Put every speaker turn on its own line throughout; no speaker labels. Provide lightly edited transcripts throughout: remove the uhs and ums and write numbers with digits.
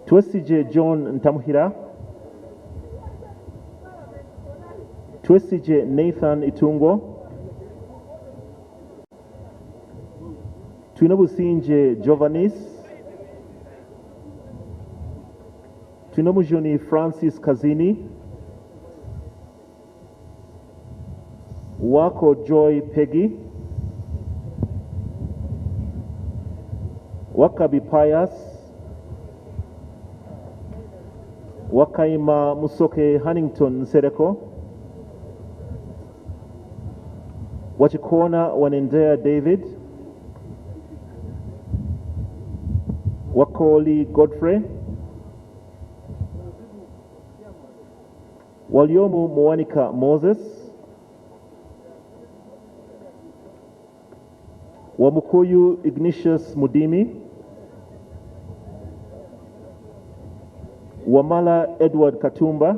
Twesije John Ntamuhira, Twesije Nathan Itungo, Twinobusinje Giovannis, Twinomujuni Francis Kazini, Wako Joy Peggy, Wakabi Pius, Wakaima Musoke Huntington Sereko, Wachikona Wanendea David, Wakoli Godfrey, Waliomu Mwanika Moses, Wamukuyu Ignatius Mudimi, Wamala Edward Katumba,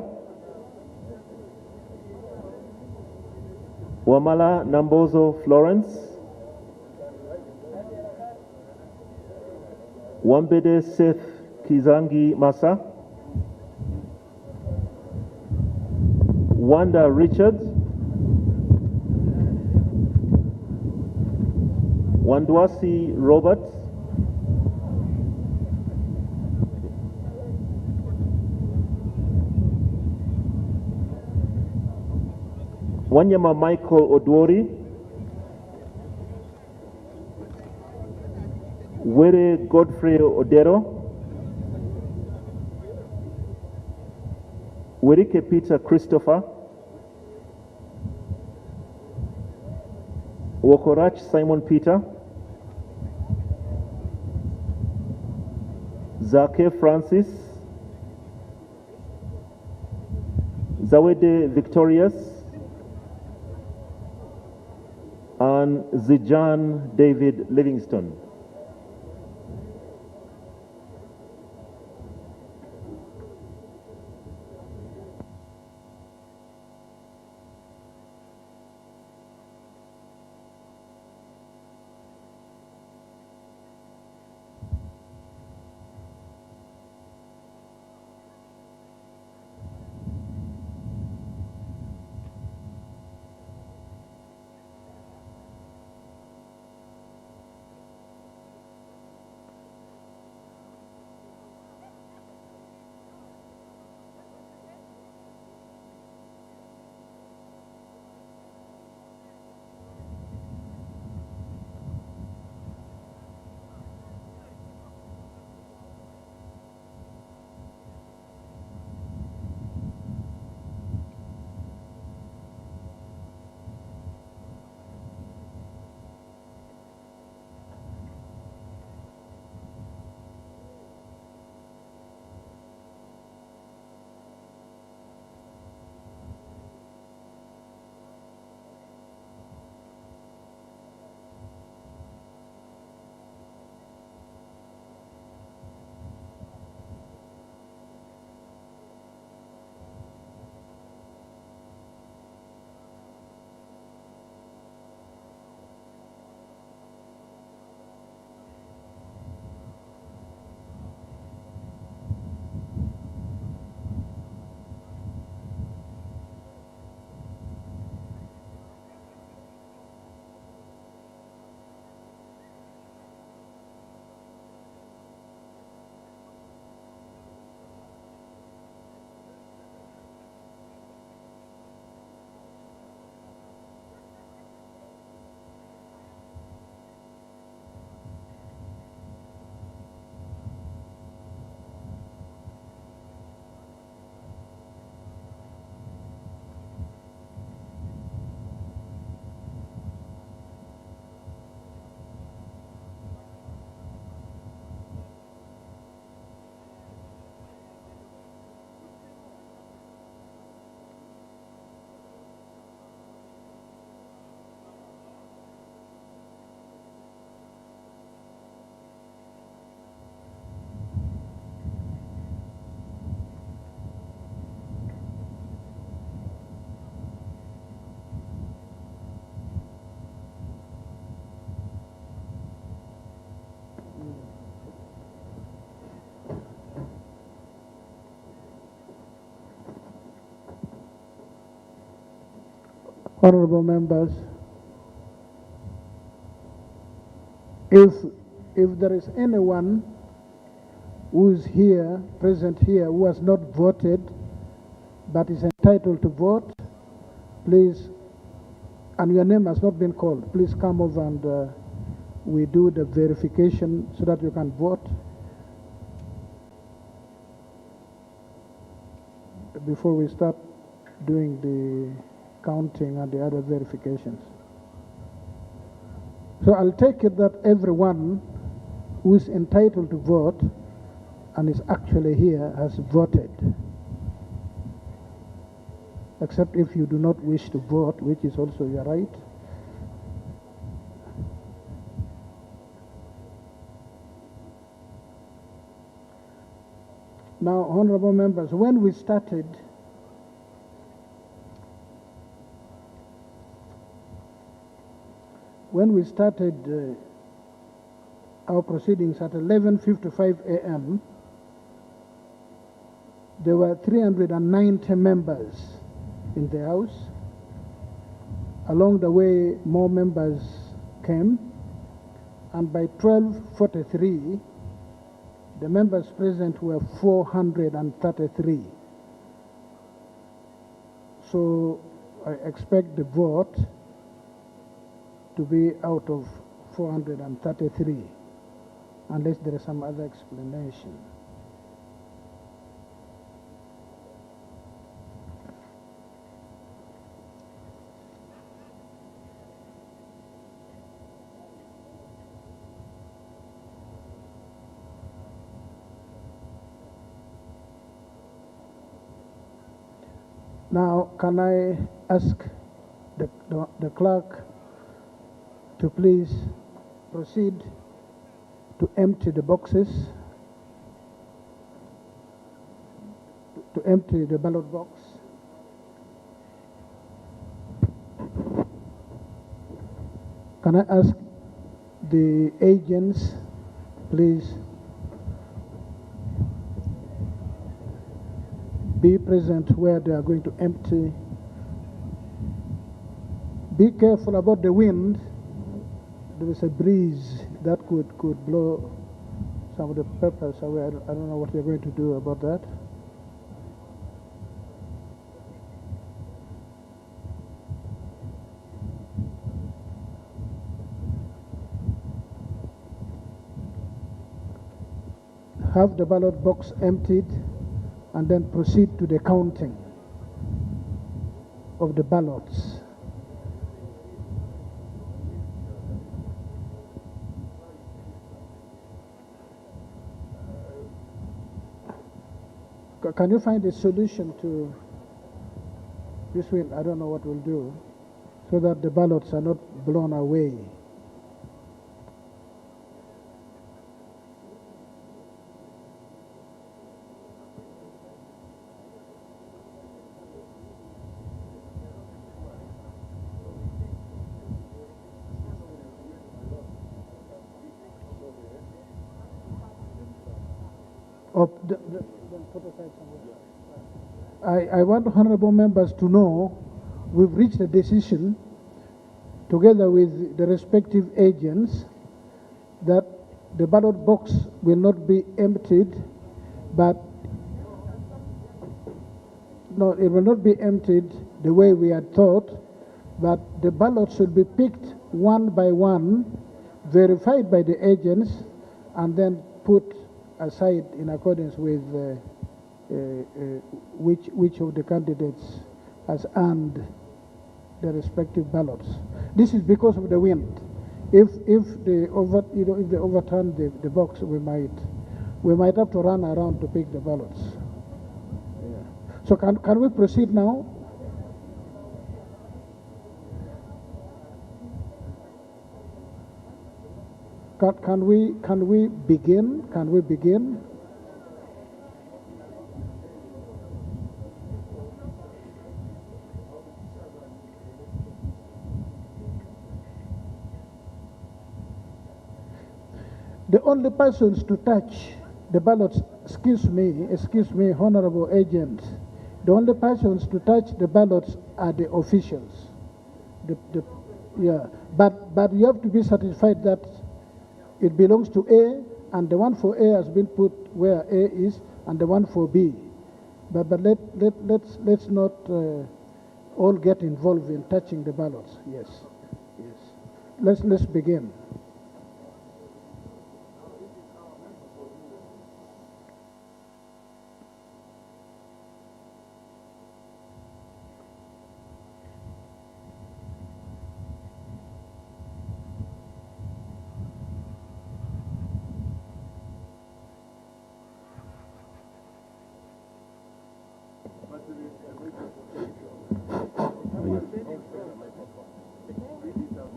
Wamala Nambozo Florence, Wambede Seth Kizangi Masa, Wanda Richard, Wandwasi Robert, Wanyama Michael Odwori, Were Godfrey Odero, Werike Peter Christopher, Wokorach Simon Peter, Zake Francis, Zawede Victorious, and Zijan David Livingston.
Honorable members, if there is anyone who is here, present here, who has not voted but is entitled to vote, please, and your name has not been called, please come over and we do the verification so that you can vote before we start doing the counting and the other verifications. So I'll take it that everyone who is entitled to vote and is actually here has voted, except if you do not wish to vote, which is also your right. Now, honorable members, when we started our proceedings at 11:55 a.m., there were 390 members in the House. Along the way, more members came, and by 12:43, the members present were 433. So I expect the vote to be out of 433, unless there is some other explanation. Now, can I ask the clerk to please proceed to empty the boxes, to empty the ballot box. Can I ask the agents, please, be present where they are going to empty. Be careful about the wind. There is a breeze that could blow some of the papers away. I don't know what they're going to do about that. Have the ballot box emptied and then proceed to the counting of the ballots. Can you find a solution to this wind? I don't know what we'll do, so that the ballots are not blown away. I want honorable members to know we've reached a decision together with the respective agents that the ballot box will not be emptied, but no, it will not be emptied the way we had thought, but the ballots should be picked one by one, verified by the agents, and then put aside in accordance with which of the candidates has earned the respective ballots. This is because of the wind. If they overturn the box, we might have to run around to pick the ballots. Yeah. So can we proceed now? Can we begin? Can we begin? The only persons to touch the ballots, excuse me, honorable agents, the only persons to touch the ballots are the officials. yeah, but you have to be satisfied that it belongs to A, and the one for A has been put where A is, and the one for B. But let's not all get involved in touching the ballots. Yes, yes. Let's begin.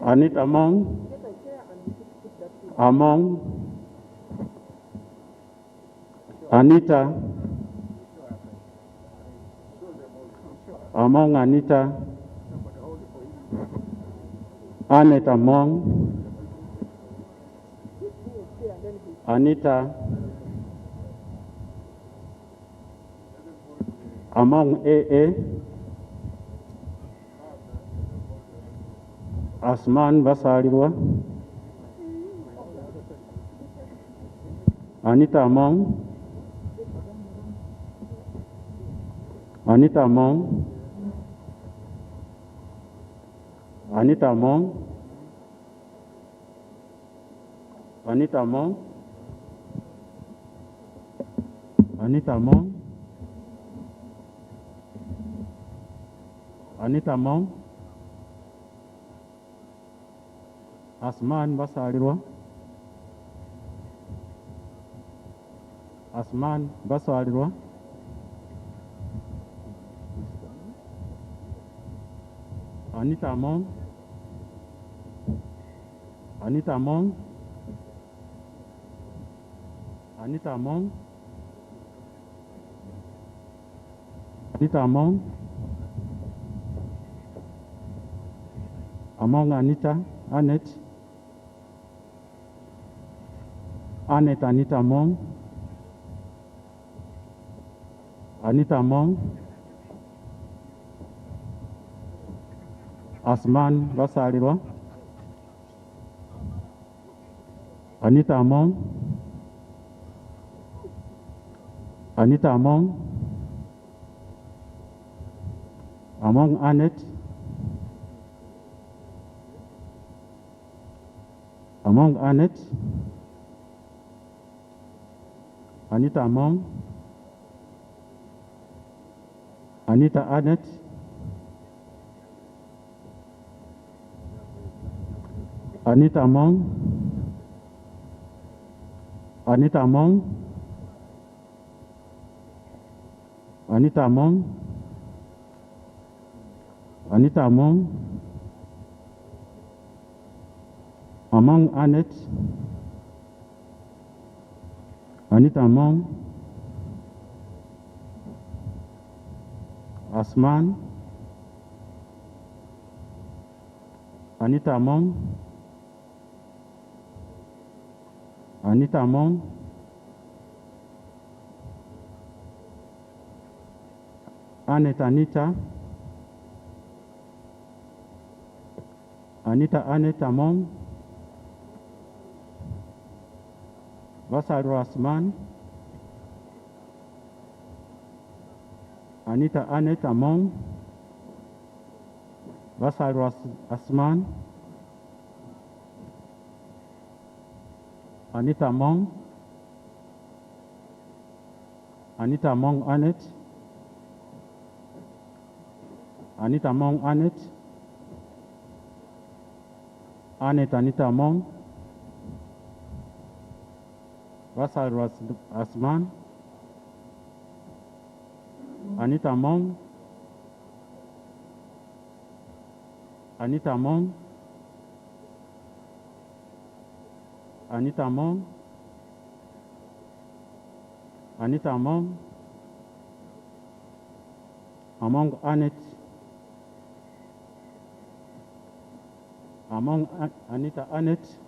Anita Among, Anita, Anita, Annette Among, Anita, Among AA, Asman Basariwa, Anita Among, Anita Among, Anita Among, Anita Among, Anita Among, Anita Among, Asman Basariwa, Asman Basariwa, Anita Among, Anita Among, Anita Among, Anita Among, Among Anita, Annette, Annette Anita Among, Anita Among, Asman Basariwa, Anita Among, Anita Among, Among Annette, Among Annette, Anita Among, Anita Annette, Anita Among, Anita Among, Anita Among, Anita Among, Among Annette, Anita Among, Asman, Anita Among, Anita Among, Annette Anita, Anita Annette Among, Basariwa Asman, Anita Annette Among, Basariwa Asman, Anita Among, Anita Among Annette, Anita Among Annette, Annette Anita Among, Basariwa Asman, Anita Among, Anita Among, Anita Among, Anita Among, Among Annette, Among Anita Annette,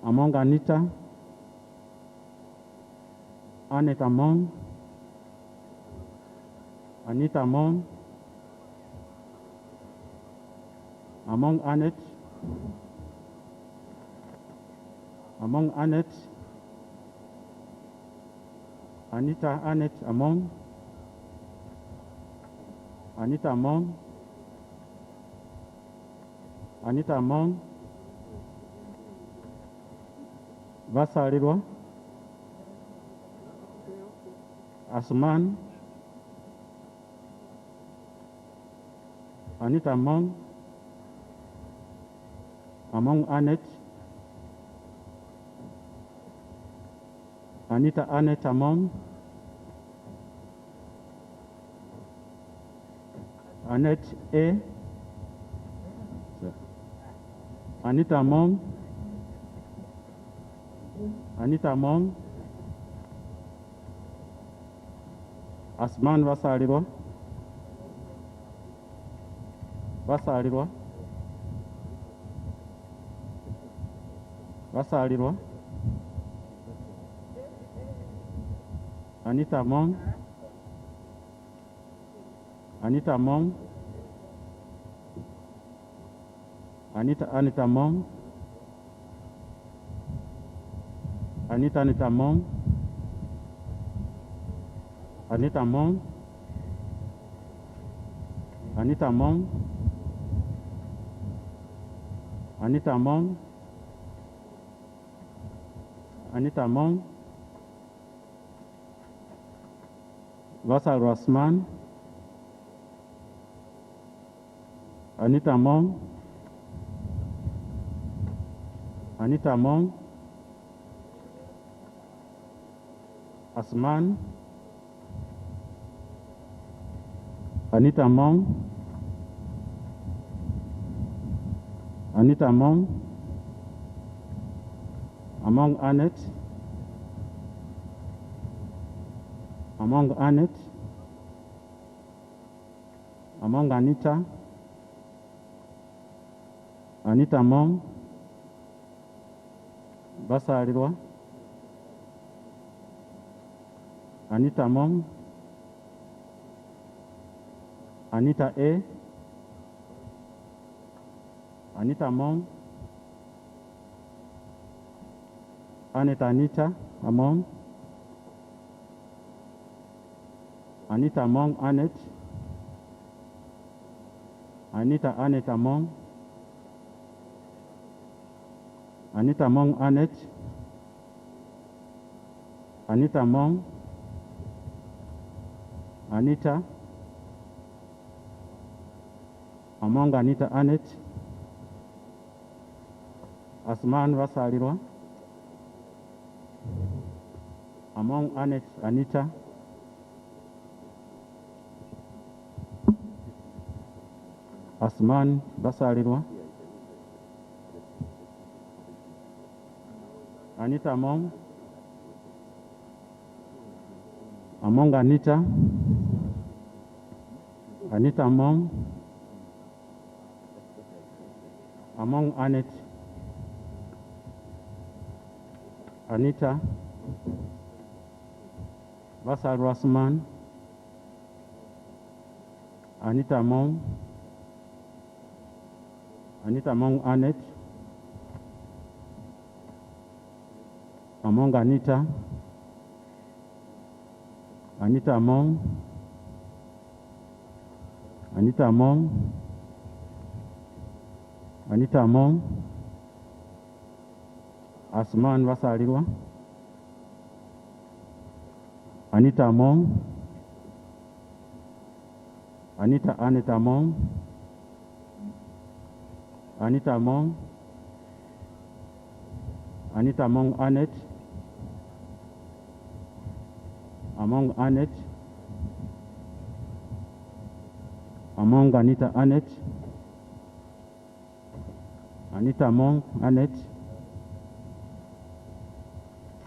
Among Anita, Annette Among, Anita Among, Among Annette. Among Annette. Anita Annette Among. Anita Among. Anita Among. Vasalirwa. Asman. Anita Among. Among Annette. Anita Annette Among. Annette A. Anita Among. Anita Among. Asman Vasalirwa. Vasalirwa. Vasalirwa. Anita Among. Anita Among. Anita Among. Anita Among. Anita Among. Anita Among. Anita Among. Anita Among. Vasal Rasman. Anita Among. Anita Among. Asman. Anita Among. Anita Among. Among Annette. Among Annette. Among Anita. Anita Among. Vasalirwa. Anita Among. Anita A. Anita Among. Annette Anita Among. Anita Among Annette. Anita Annette Among. Anita Among Annette. Anita Among. Anita. Among Anita Annette. Asman Vasalirwa. Among Annette Anita. Asman Vasalirwa. Anita Among. Among Anita. Anita Among. Among Annette. Anita. Vasal Rasman. Anita Among. Anita Among Annette. Among Anita. Anita Among. Anita Among. Anita Among. Asman Vasalirwa. Anita Among. Anita Annette Among. Anita Among. Anita Among Annette. Among Annette. Among Anita Annette. Anita Among Annette.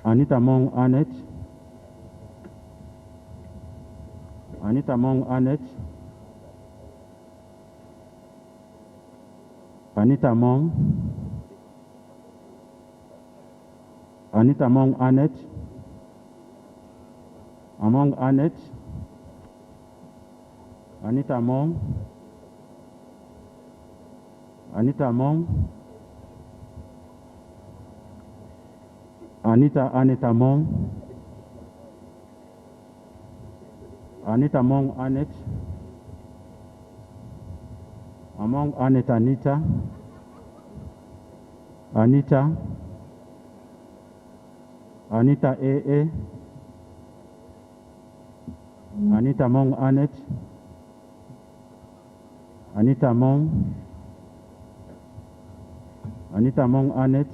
Anita Among Annette. Anita Among Annette. Anita Among. Anita Among Annette. Among Annette. Anita Among. Anita Mong, Anita Mong, Anita Mong Annette, Among Annette Anita, Anita AA, Anita Mong Annette, Anita Mong Annette,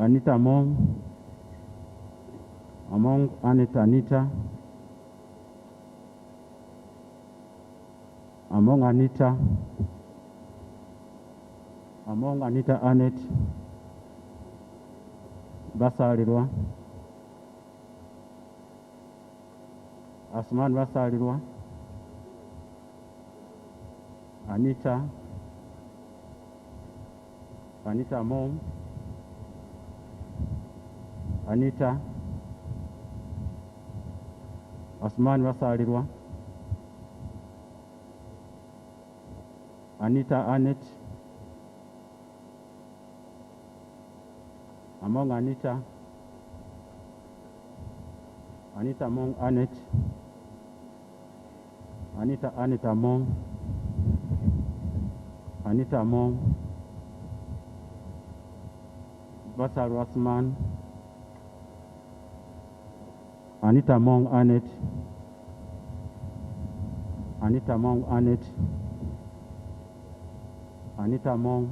Anita Mong, Among Annette Anita, Among Anita Annette, basalirwa, Asman basalirwa, Anita Mom, Anita, Asman basalirwa, Anita Annette, Among Anita Mong Annette, Anita Mong, Anita Mong, Basal Rasman, Anita Mong Annette, Anita Mong Annette, Anita Mong,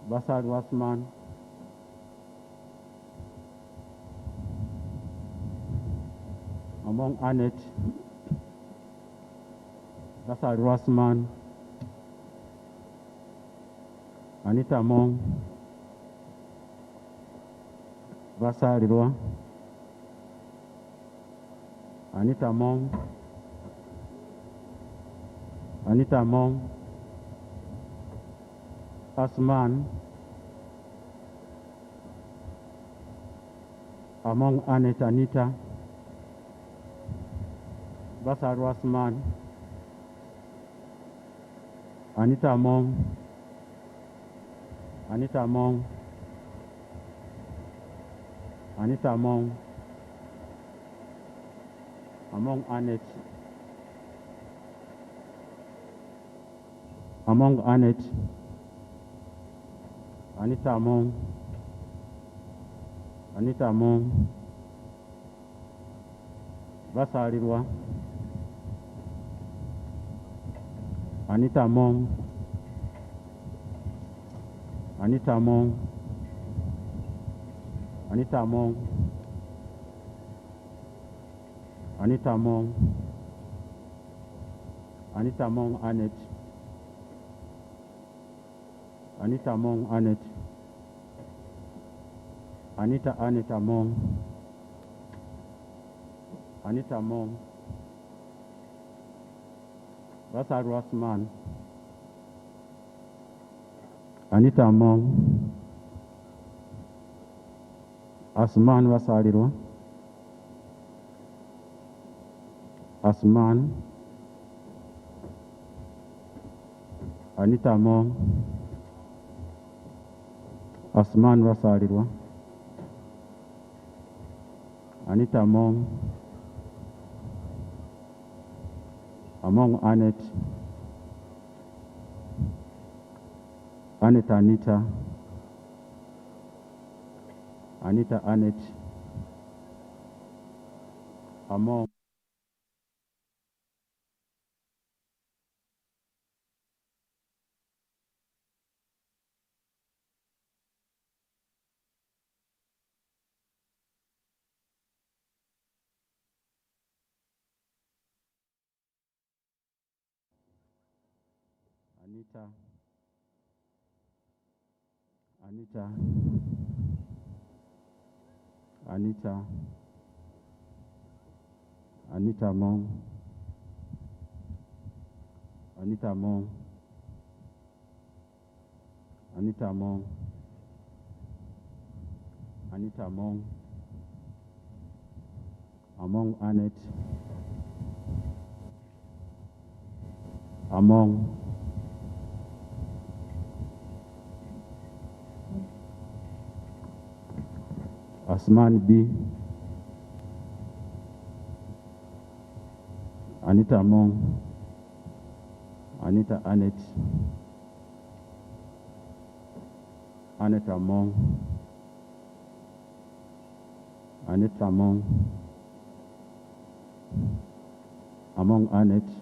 Basal Rasman, Among Annette, Basal Rasman, Anita Mong, Basalirwa, Anita Mong, Asman, Among Annette Anita, Basal Rasman, Anita Mong, Among Annette, Anita Mong, basalirwa, Anita Mong, Annette, Anita Mong Annette, Anita Mong, Basal Rasman, Anita Mong, Asman basalirwa, Asman, Anita Mong, Asman basalirwa, Anita Mong, Among Annette, Anita, Anita Annette, Among Anita Mong, Anita Mong, Among Annette. Among Asman B. Anita Among. Anita Annette. Annette Among. Annette Among. Among Annette.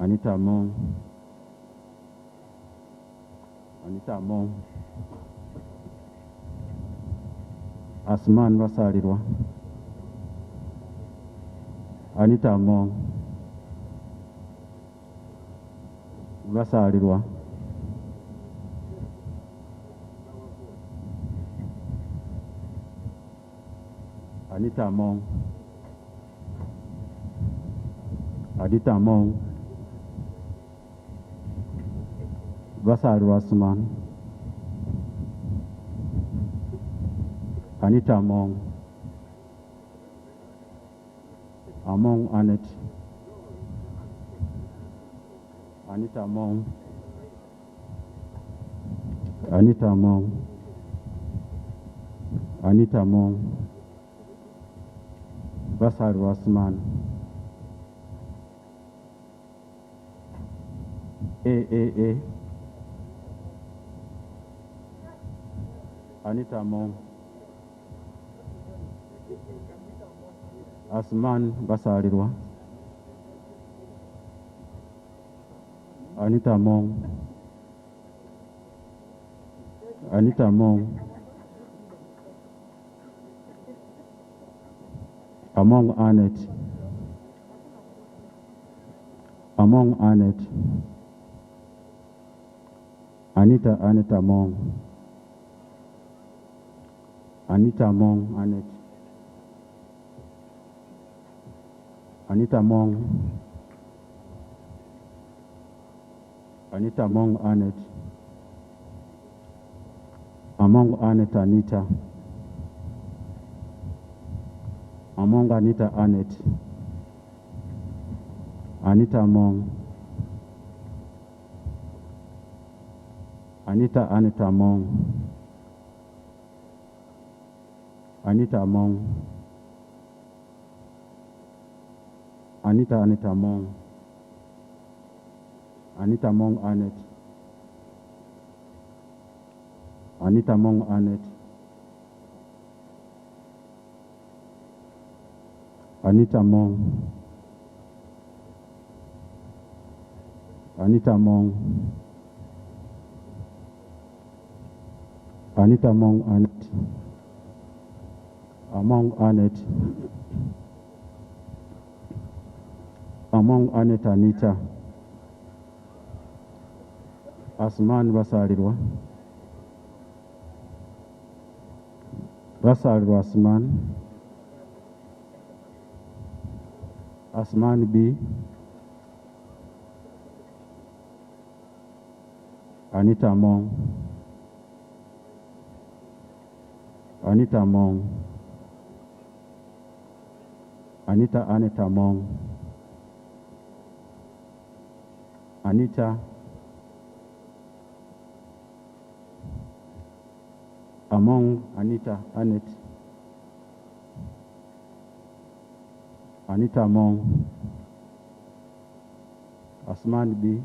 Anita Among. Anita Among. Asman Basalirwa. Anita Among. Basalirwa. Anita Among. Adita Among. Basalirwa Asman. Anita Among. Among Annette. Anita Among. Anita Among. Anita Among. Basalirwa Asman. A. Anita Among. Asman Basalirwa. Anita Among. Anita Among. Among Annette. Among Annette. Anita Among. Anita Among Annette. Anita Among. Anita Among Annette. Among Annette Anita. Among Anita Annette. Anita Among. Anita Annette Among. Anita Among. Anita Annette Among. Anita Among Annette. Anita Among Annette. Anita Among. Anita Among. Anita Among Annette. Among Annette. Among Annette Anita. Asman Basalirwa. Basalirwa Asman. Asman B. Anita Among. Anita Among. Anita Annette Among. Anita. Among Anita Annette. Anita Among. Asman B.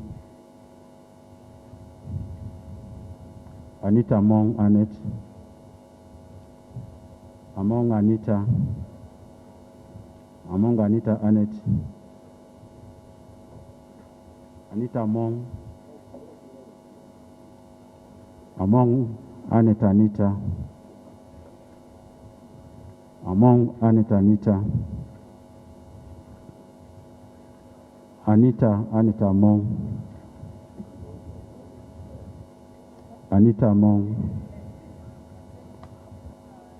Anita Among Annette. Among Anita. Among Anita Annette. Anita Among. Among Annette Anita. Among Annette Anita. Anita Annette Among. Anita Among.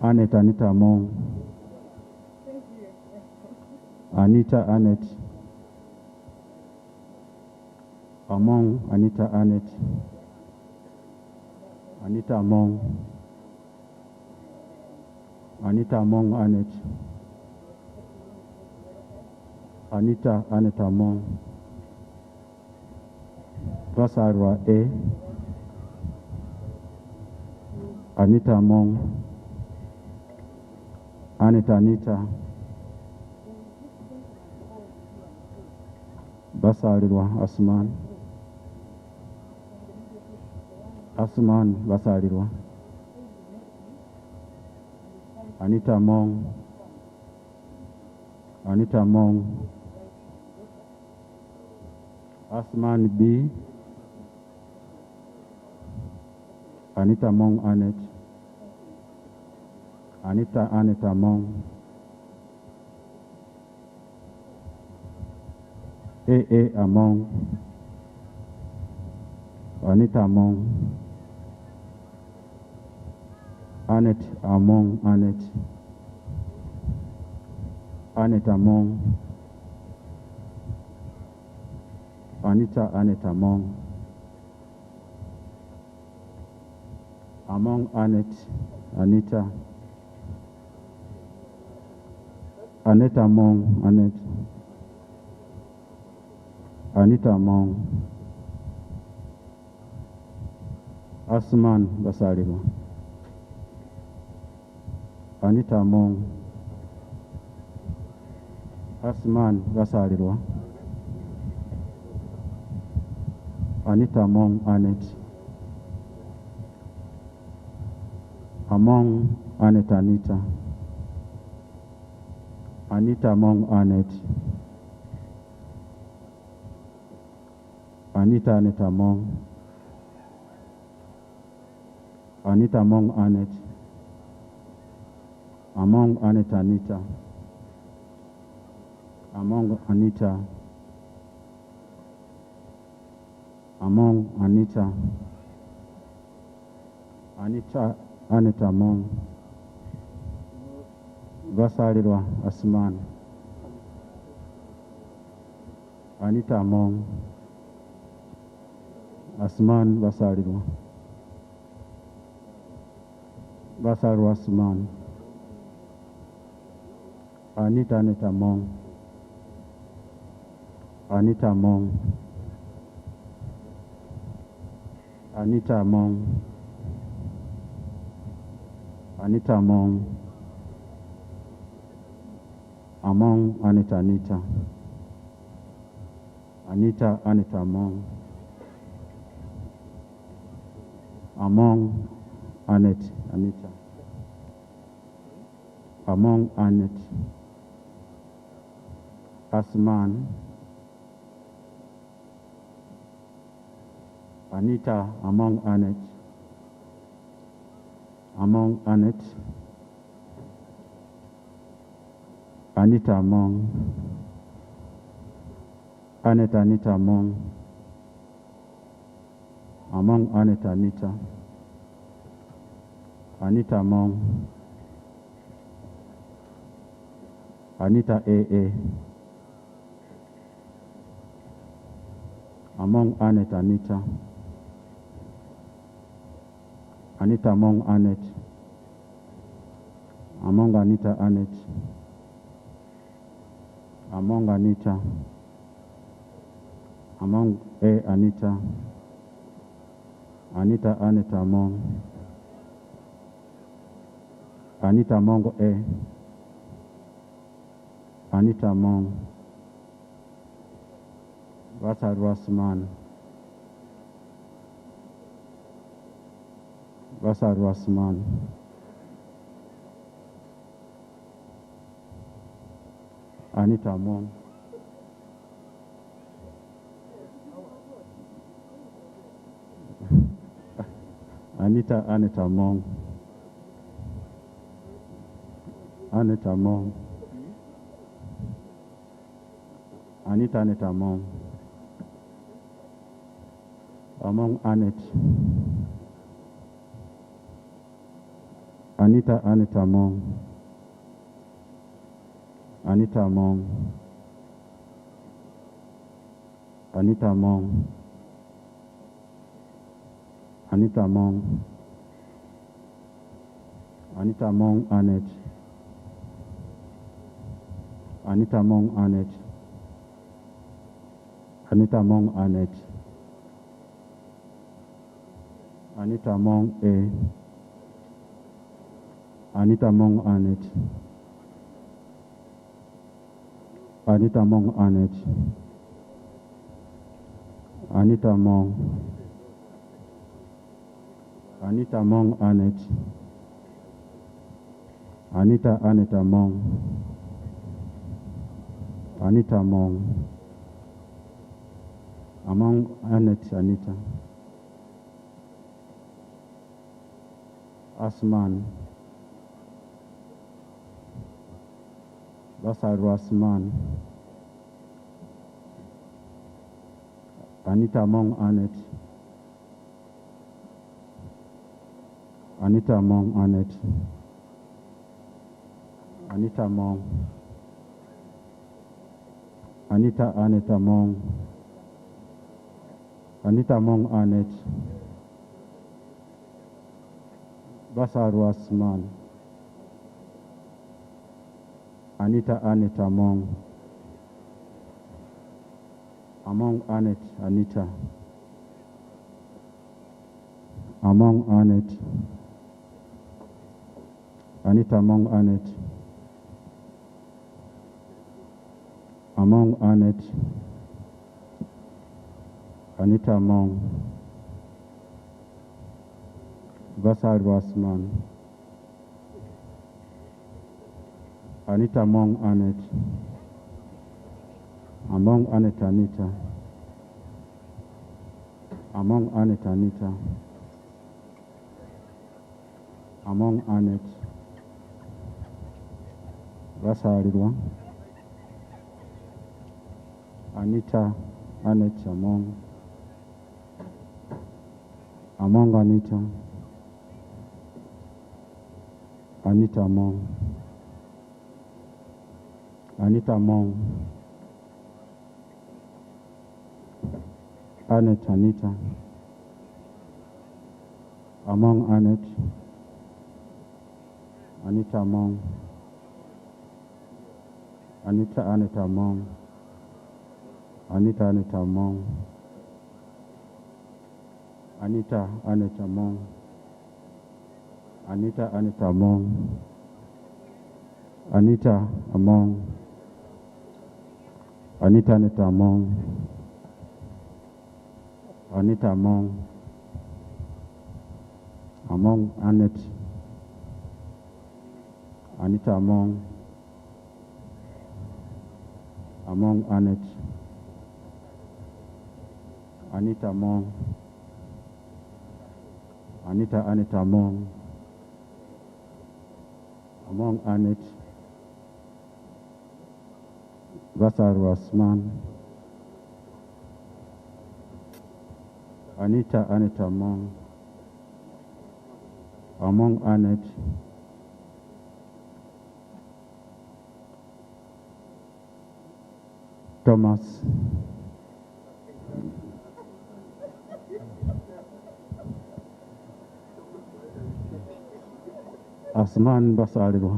Annette Anita Among. Anita Annette. Among Anita Annette. Anita Among. Anita Among Annette. Anita Annette Among. Vasarwa A. Anita Among. Annette Anita. Basalirwa Asman. Asman Basalirwa. Anita Among. Anita Among. Asman B. Anita Among Annette. Anita Annette Among. AA Among. Anita Among. Annette Among Annette. Annette Among. Anita Annette Among. Among Annette. Anita. Annette Among Annette. Anita Among. Asman Basalirwa. Anita Among. Asman Basalirwa. Anita Among Annette. Among Annette Anita. Anita Among Annette. Anita Annette Among. Anita Among Annette. Among Annette Anita. Among Anita. Among Anita. Anita Annette Among. Basalirwa Asman. Anita Among. Asman Basalirwa. Basalirwa Asman. Anita Annette Among. Anita Among. Anita Among. Anita Among. Among Annette Anita. Anita Annette Among. Among Annette Anita. Among Annette. Asman. Anita Among Annette. Among Annette. Anita Among. Annette Anita Among. Among Annette Anita. Anita Among. Anita AA. Among Annette Anita. Anita Among Annette. Among Anita Annette. Among Anita. Among A Anita. Anita Annette Among. Anita Among A. Anita Among. Basalirwa Asman. Basalirwa Asman. Anita Among. Anita Annette Among. Annette Among. Anita Annette Among. Among Annette. Anita Annette Among. Anita Among. Anita Among. Anita Among. Anita Among Annette. Anita Mong Annette. Anita Mong Annette. Anita Mong A. Anita Mong Annette. Anita Mong Annette. Anita Mong. Anita Mong Annette. Anita Mong. Anita Mong. Among Annette Anita. Asman. Basaru Asman. Anita Mong Annette. Anita Mong Annette. Anita Mong. Anita Mong. Anita Mong Annette. Basaru Asman. Anita Mong. Among Annette Anita. Among Annette. Anita Mong Annette. Among Annette. Anita Mong. Basaru Asman. Anita Mong Annette. Among Annette Anita. Among Annette Anita. Among Annette. Basarirwa. Anita Annette Among. Among Anita. Anita Mong. Anita Mong. Annette Anita. Among Annette. Anita Mong. Anita Mong. Anita Mong. Anita Mong. Anita Mong. Anita Mong. Anita Mong. Anita Mong. Among Annette. Anita Mong. Among Annette. Anita Mong. Anita Mong. Among Annette. Basaru Asman. Anita Mong. Among Annette. Thomas. Asman Basarirwa.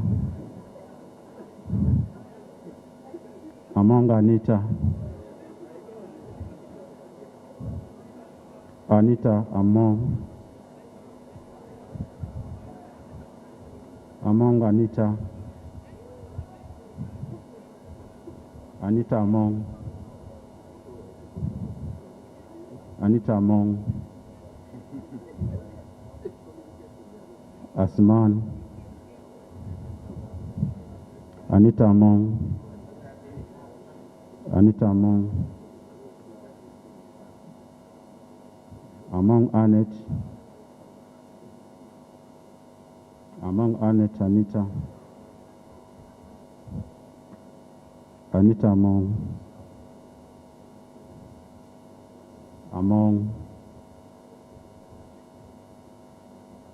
Among Anita. Anita Among. Among Anita. Anita Mong. Anita Mong. Asman. Anita Mong. Anita Mong. Among Annette. Among Annette Anita. Anita Mong. Among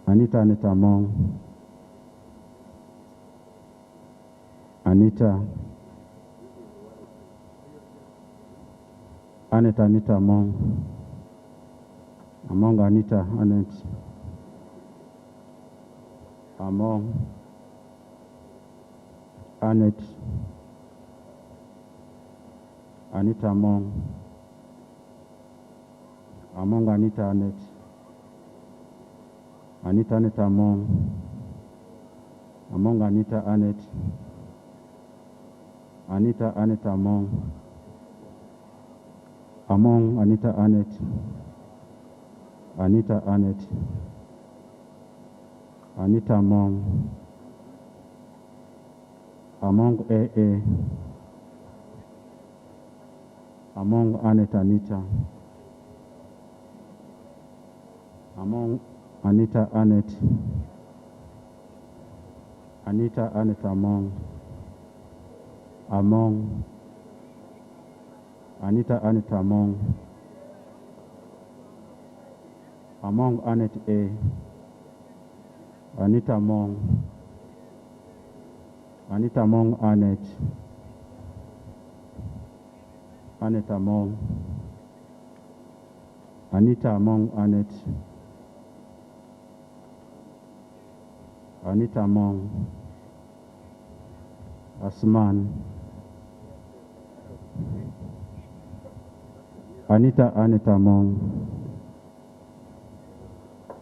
Anita Mong. Anita Mong. Among Anita Annette. Among Annette. Anita Among. Among Anita Annette. Anita Annette Among. Among Anita Annette. Anita Annette Among. Among Anita Annette. Anita Annette. Anita Among. Among AA. Among Annette Anita. Among Anita Annette. Anita Annette Among. Among Anita Annette Among. Among Annette A. Anita Among. Anita Among Annette. Annette Among. Anita Among Annette. Anita Among. Asman. Anita Annette Among.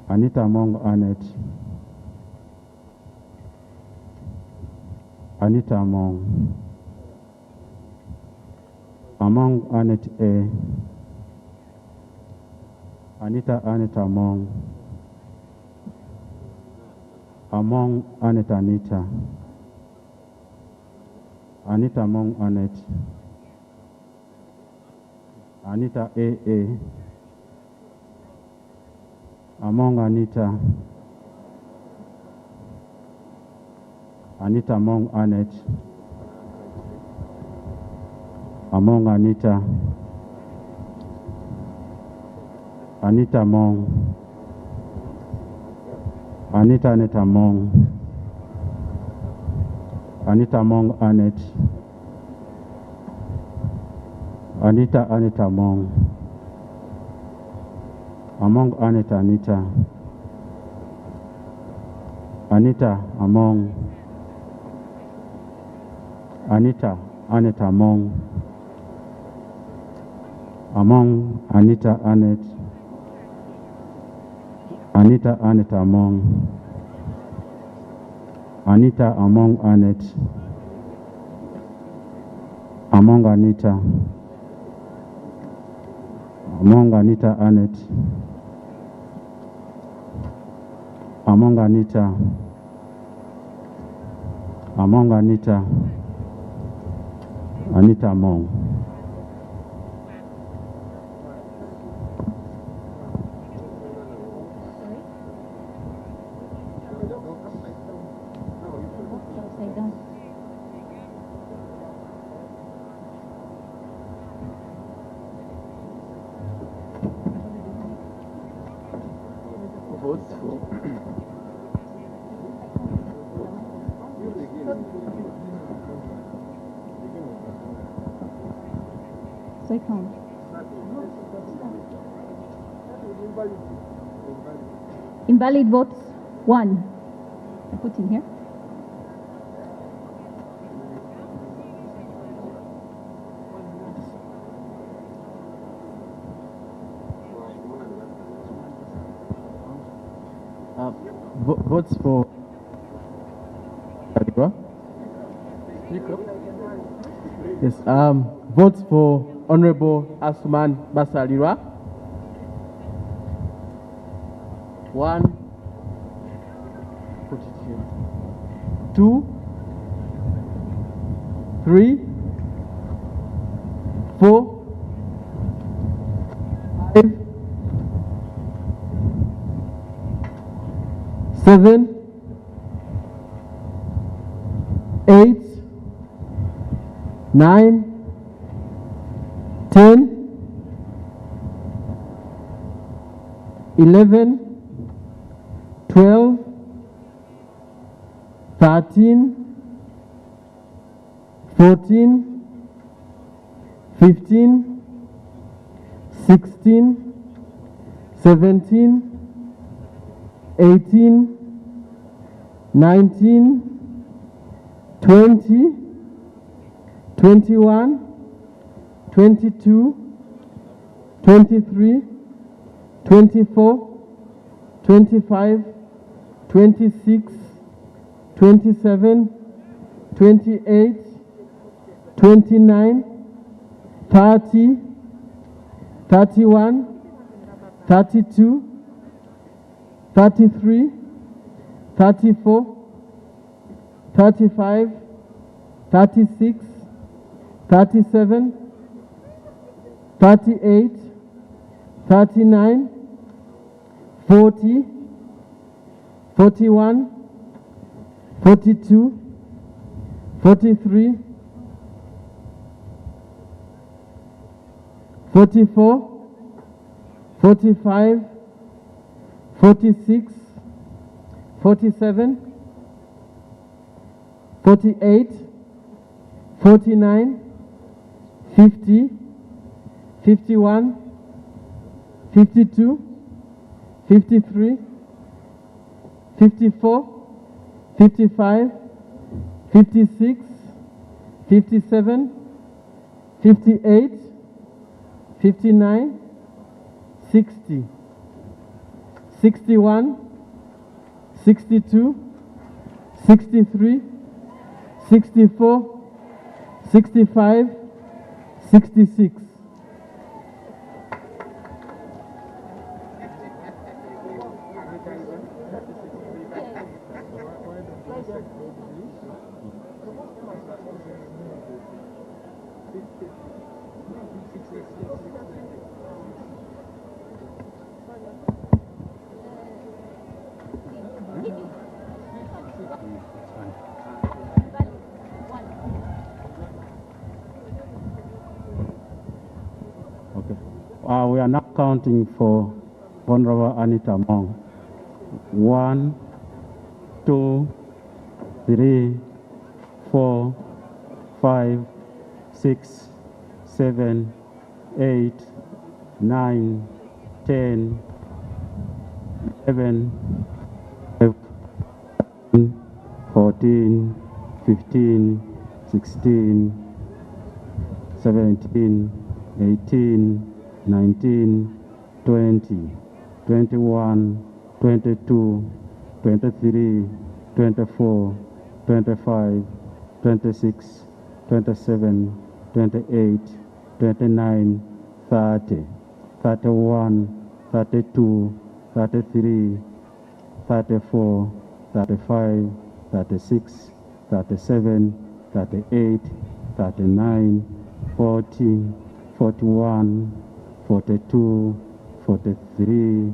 Anita Among Annette. Anita Among. Among Annette A. Anita Annette Among. Among Annette Anita. Anita Among Annette. Anita AA. Among Anita. Anita Among Annette. Among Anita. Anita Among. Anita Annette Among. Anita Among Annette. Anita Annette Among. Among Annette Anita. Anita Among. Anita Annette Among. Among Anita Annette. Anita Annette Among. Anita Among Annette. Among Anita. Among Anita Annette. Among Anita. Among Anita. Anita Among.
Upside down.
Votes for.
So I count. Invalid votes 1. Put in here.
Votes for. Yes. Votes for Honorable Asuman Basalirwa. 1. Put it here. 2, 3, 4, 5, 7, 8, 9, 10, 11, 12, 13, 14, 15, 16, 17, 18, 19, 20, 21, 22, 23, 24, 25, 26, 27, 28, 29, 30, 31, 32, 33, 34, 35, 36, 37, 38, 39, 40, 41, 42, 43, 44, 45, 46, 47, 48, 49, 50, 51, 52, 53, 54, 55, 56, 57, 58, 59, 60, 61, 62, 63, 64, 65, 66.
Okay. We are now counting for Honorable Anita Mong. 1, 2, 3, 4, 5, 6, 7, 8, 9, 10, 11, 14, 15, 16, 17, 18, 19, 20, 21, 22, 23, 24, 25, 26, 27, 28, 29, 30, 31, 32, 33, 34, 35, 36, 37, 38, 39, 40, 41, 42, 43,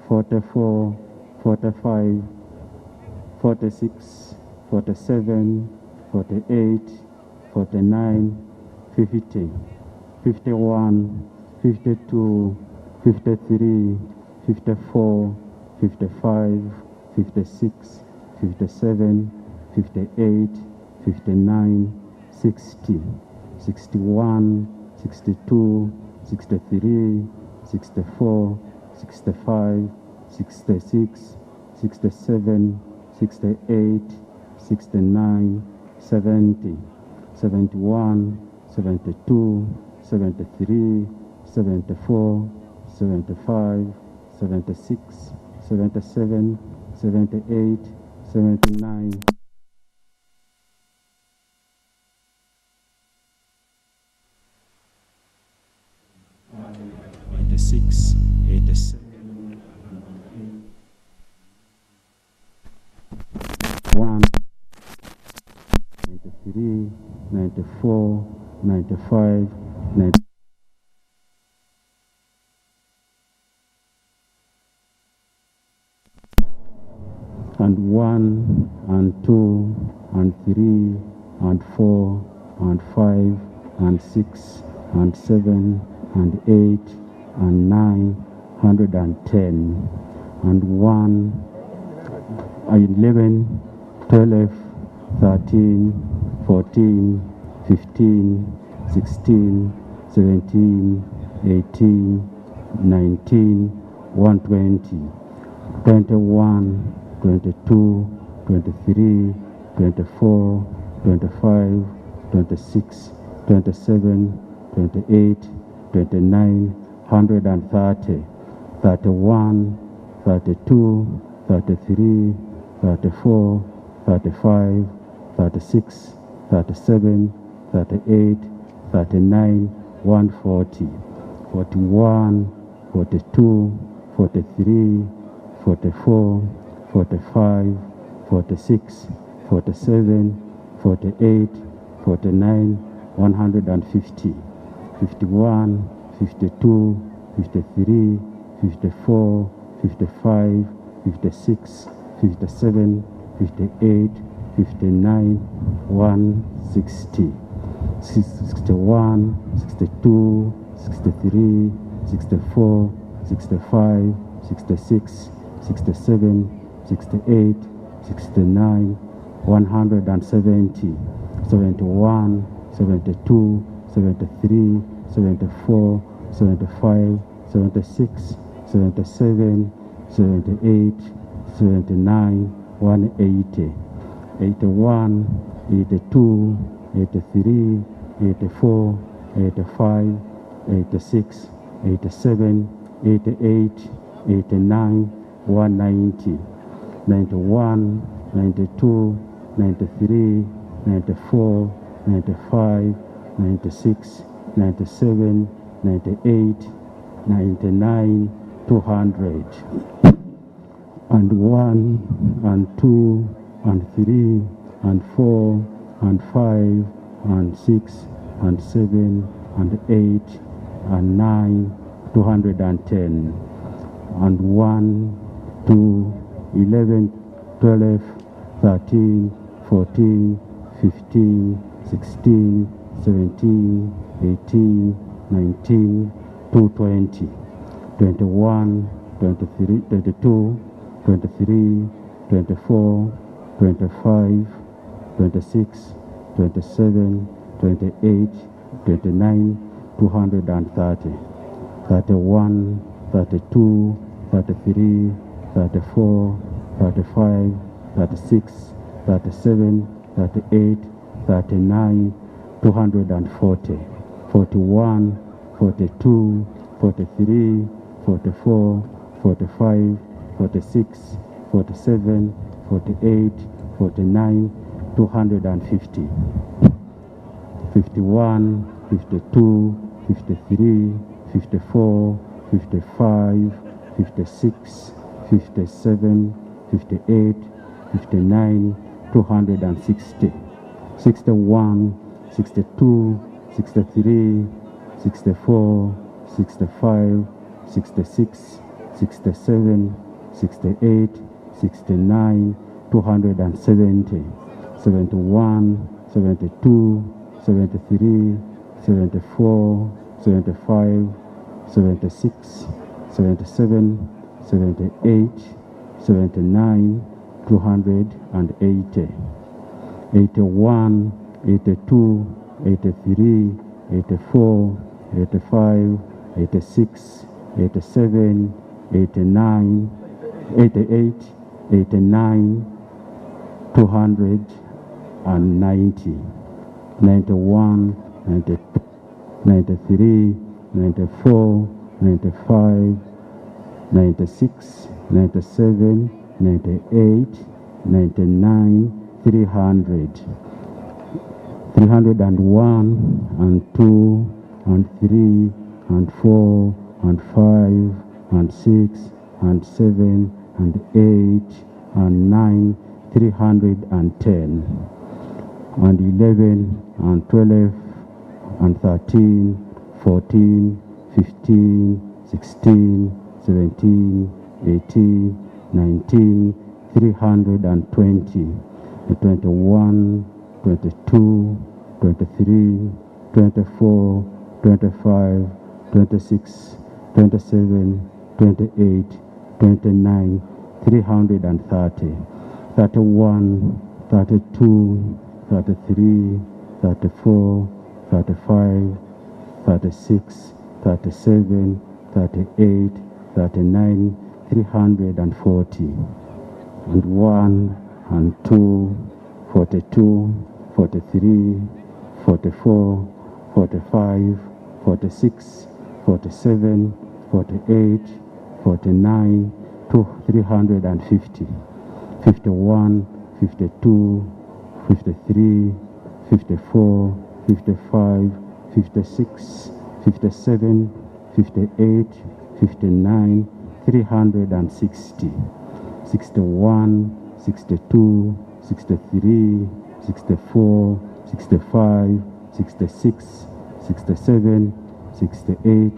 44, 45, 46, 47, 48, 49, 50, 51, 52, 53, 54, 55, 56, 57, 58, 59, 60, 61, 62, 63, 64, 65, 66, 67, 68, 69, 70, 71, 72, 73, 74, 75, 76, 77, 78, 79. 86, 87, 1, 93, 94, 95, 90. And 1, and 2, and 3, and 4, and 5, and 6, and 7, and 8, and 9, 110, and 1, 11, 12, 13, 14, 15, 16, 17, 18, 19, 120, 21, 22, 23, 24, 25, 26, 27, 28, 29, 130, 31, 32, 33, 34, 35, 36, 37, 38, 39, 140, 41, 42, 43, 44, 45, 46, 47, 48, 49, 150, 51, 52, 53, 54, 55, 56, 57, 58, 59, 160, 61, 62, 63, 64, 65, 66, 67, 68, 69, 170, 71, 72, 73, 74, 75, 76, 77, 78, 79, 180, 81, 82, 83, 84, 85, 86, 87, 88, 89, 190, 91, 92, 93, 94, 95, 96, 97, 98, 99, 200, and 1, and 2, and 3, and 4, and 5, and 6, and 7, and 8, and 9, 210, and 1, 2, 11, 12, 13, 14, 15, 16, 17, 18, 19, 220, 21, 23, 22, 23, 24, 25, 26, 27, 28, 29, 230, 31, 32, 33, 34, 35, 36, 37, 38, 39, 240, 41, 42, 43, 44, 45, 46, 47, 48, 49, 250, 51, 52, 53, 54, 55, 56, 57, 58, 59, 260, 61, 62, 63, 64, 65, 66, 67, 68, 69, 270, 71, 72, 73, 74, 75, 76, 77, 78, 79, 280, 81, 82, 83, 84, 85, 86, 87, 89, 88, 89, 290, 91, 92, 93, 94, 95, 96, 97, 98, 99, 300, 301, and 2, and 3, and 4, and 5, and 6, and 7, and 8, and 9, 310, and 11, and 12, and 13, 14, 15, 16, 17, 18, 19, 320, 21, 22, 23, 24, 25, 26, 27, 28, 29, 330, 31, 32, 33, 34, 35, 36, 37, 38, 39, 340, and 1, and 2, 42, 43, 44, 45, 46, 47, 48, 49, 350, 51, 52, 53, 54, 55, 56, 57, 58, 59, 360, 61, 62, 63, 64, 65, 66, 67, 68,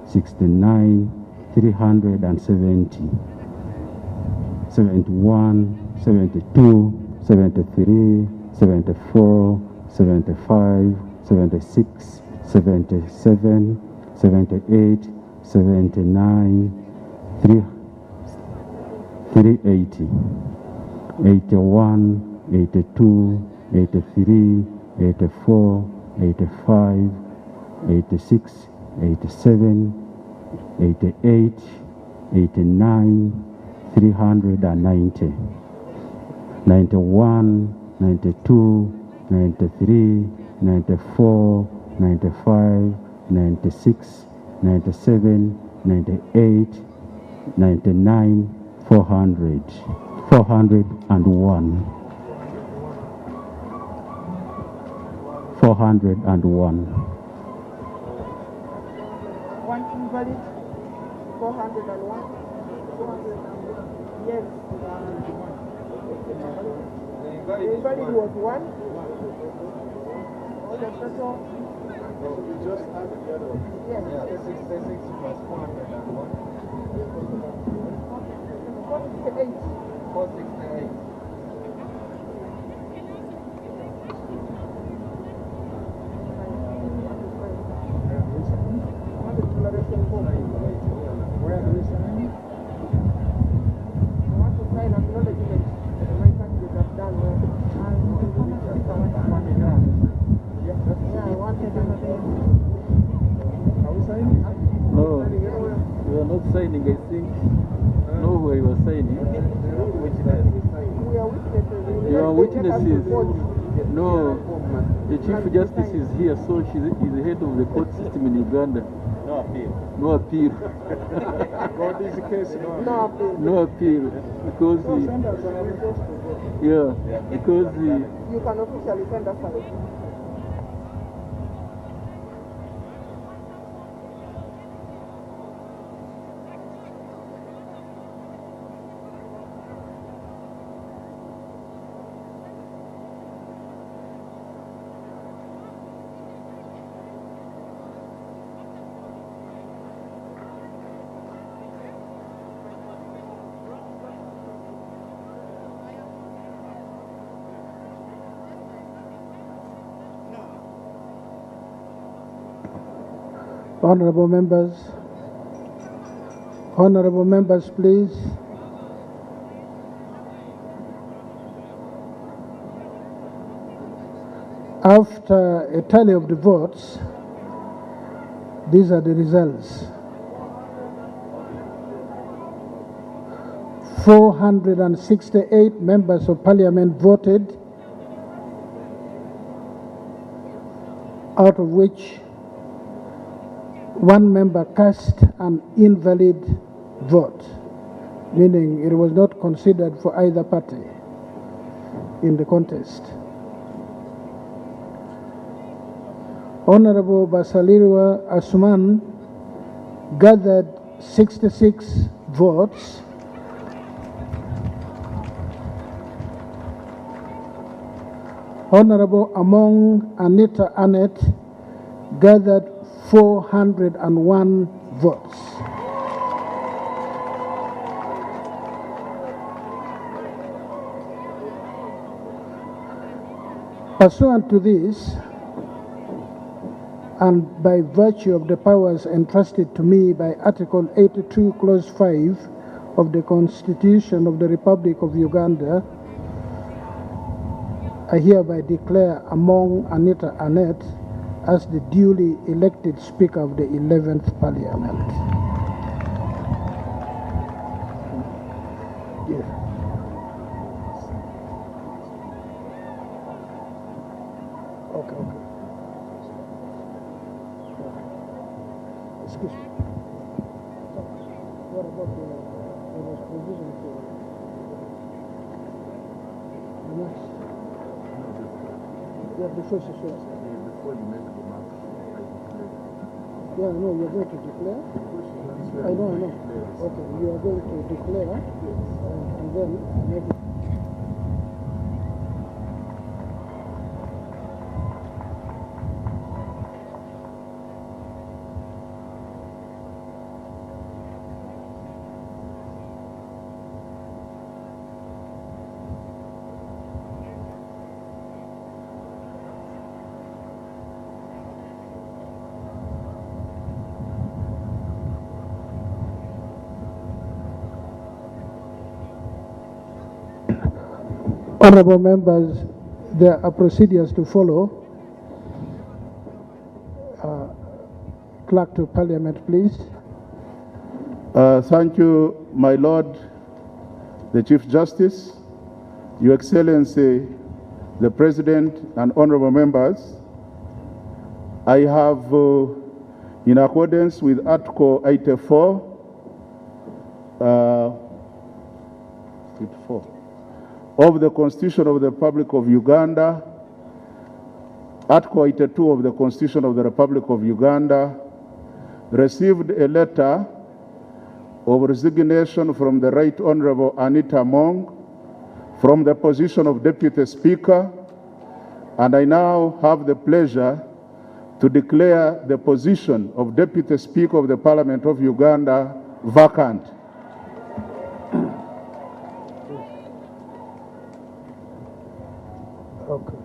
69, 370, 71, 72, 73, 74, 75, 76, 77, 78, 79, 380, 81, 82, 83, 84, 85, 86, 87, 88, 89, 390, 91, 92, 93, 94, 95, 96, 97, 98, 99, 400, 401, 401.
One invalid, 401. Yes. The invalid was one. The total.
Just add the other one.
Yes.
66 plus 401.
468.
468. Where do we sign?
I want to sign acknowledgement. My country has done well. Yeah, I want to do it.
Are we signing?
No, you are not signing, I think. No, where you are signing.
We are witnesses.
You are
They take us to
witnesses.
court.
No, the Chief Justice is here, so she is the head of the court system in Uganda.
No appeal.
No appeal.
What is the case now?
No appeal.
No appeal. Because,
Send us a request to go.
yeah, because
You can officially send us a letter.
Honorable members, please. After a tally of the votes, these are the results. 468 members of parliament voted, out of which one member cast an invalid vote, meaning it was not considered for either party in the contest. Honorable Basalirwa Asuman gathered 66 votes. Honorable Among Anita Annette gathered 401 votes. Pursuant to this, and by virtue of the powers entrusted to me by Article 82, Clause 5 of the Constitution of the Republic of Uganda, I hereby declare Among Anita Annette as the duly elected Speaker of the 11th Parliament. Yeah. Okay. Excuse me. What about there was provision for the max? Yeah, before she shows.
Before you make the mark,
Yeah, no, you're going to declare? I know. Okay, you are going to declare, and then maybe. Honorable members, there are procedures to follow. Clerk to Parliament, please.
Thank you, my Lord, the Chief Justice, Your Excellency, the President, and honorable members. I have, in accordance with Article 84, of the Constitution of the Republic of Uganda, Article 82 of the Constitution of the Republic of Uganda, received a letter of resignation from the Right Honorable Anita Mong from the position of Deputy Speaker, and I now have the pleasure to declare the position of Deputy Speaker of the Parliament of Uganda vacant.
Okay.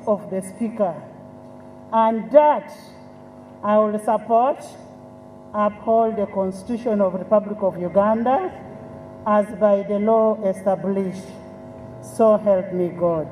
Of the Speaker, and that I will support, uphold the Constitution of the Republic of Uganda as by the law established. So help me God.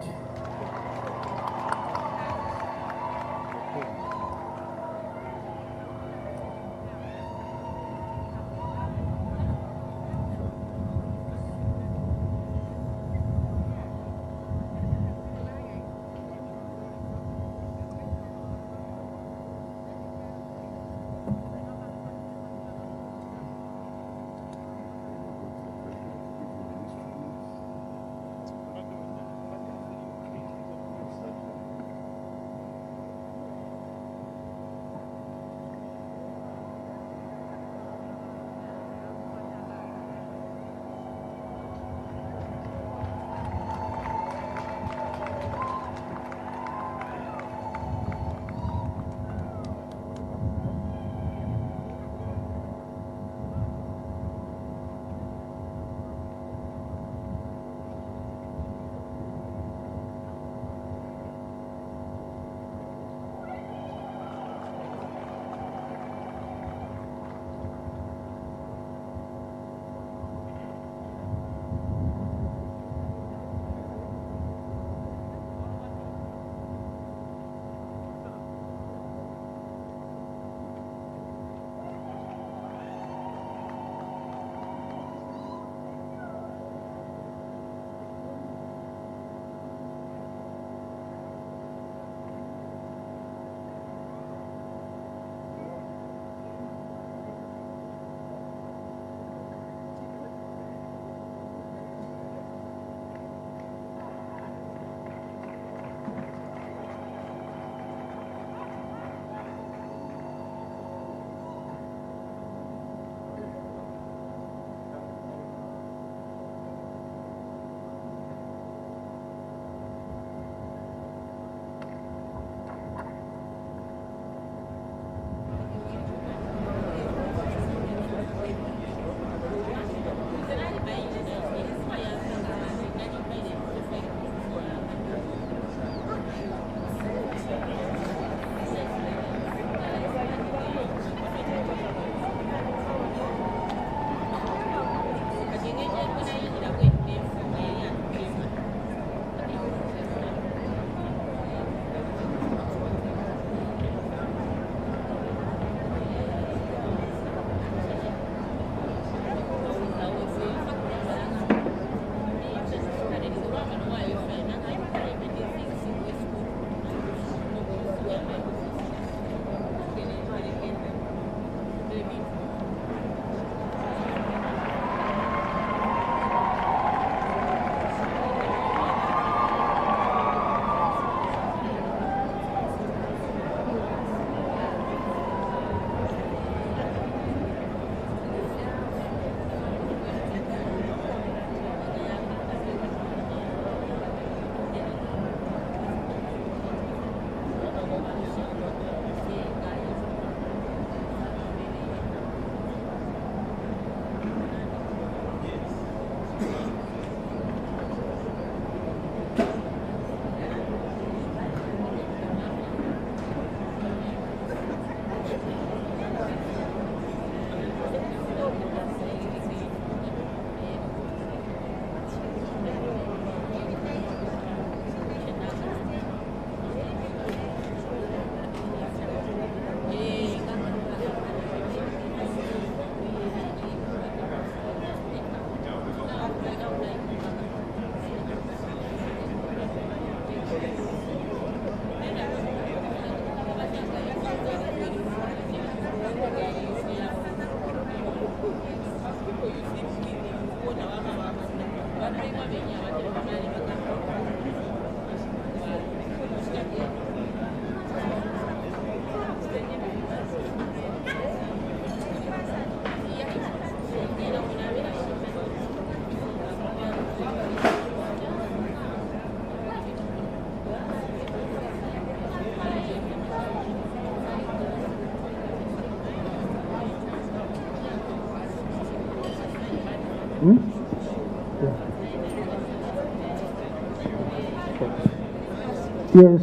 Yes,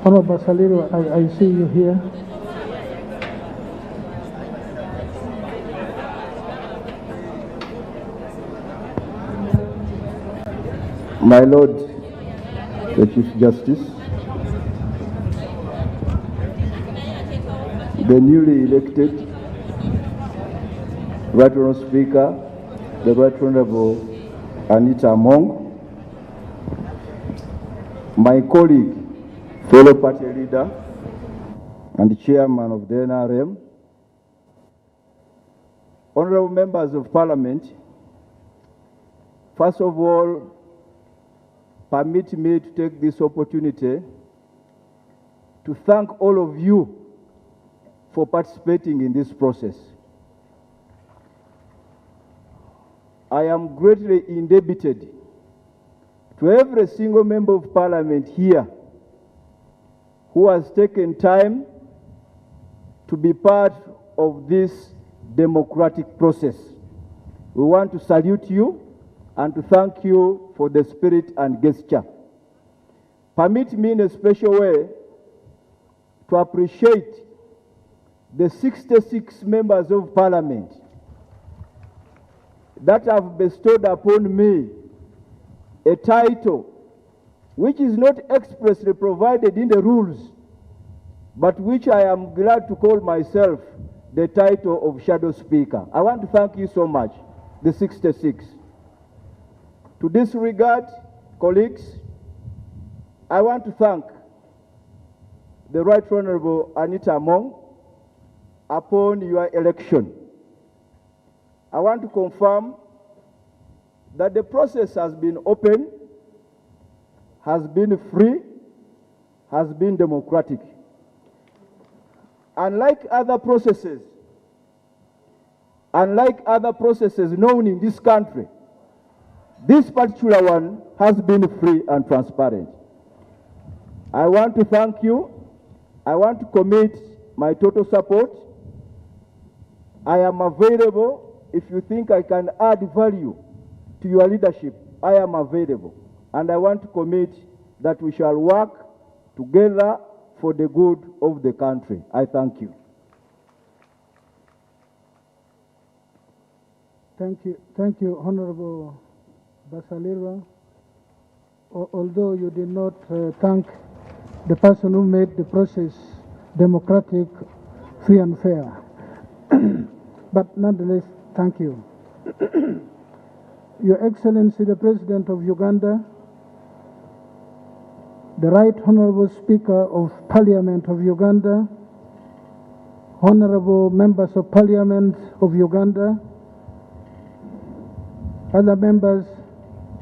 Honorable Basaliro, I see you here.
My Lord, the Chief Justice, the newly elected Right Honourable Speaker, the Right Honourable Anita Among, my colleague, fellow party leader, and chairman of the NRM, honourable members of Parliament, first of all, permit me to take this opportunity to thank all of you for participating in this process. I am greatly indebted to every single member of Parliament here who has taken time to be part of this democratic process. We want to salute you and to thank you for the spirit and gesture. Permit me in a special way to appreciate the 66 members of Parliament that have bestowed upon me a title which is not expressly provided in the rules, but which I am glad to call myself the title of Shadow Speaker. I want to thank you so much, the 66. To this regard, colleagues, I want to thank the Right Honourable Anita Among upon your election. I want to confirm that the process has been open, has been free, has been democratic. Unlike other processes known in this country, this particular one has been free and transparent. I want to thank you. I want to commit my total support. I am available if you think I can add value to your leadership. I am available. And I want to commit that we shall work together for the good of the country. I thank you.
Thank you, Honorable Basalirwa. Although you did not thank the person who made the process democratic, free and fair. But nonetheless, thank you. Your Excellency, the President of Uganda, the Right Honourable Speaker of Parliament of Uganda, Honourable Members of Parliament of Uganda, other members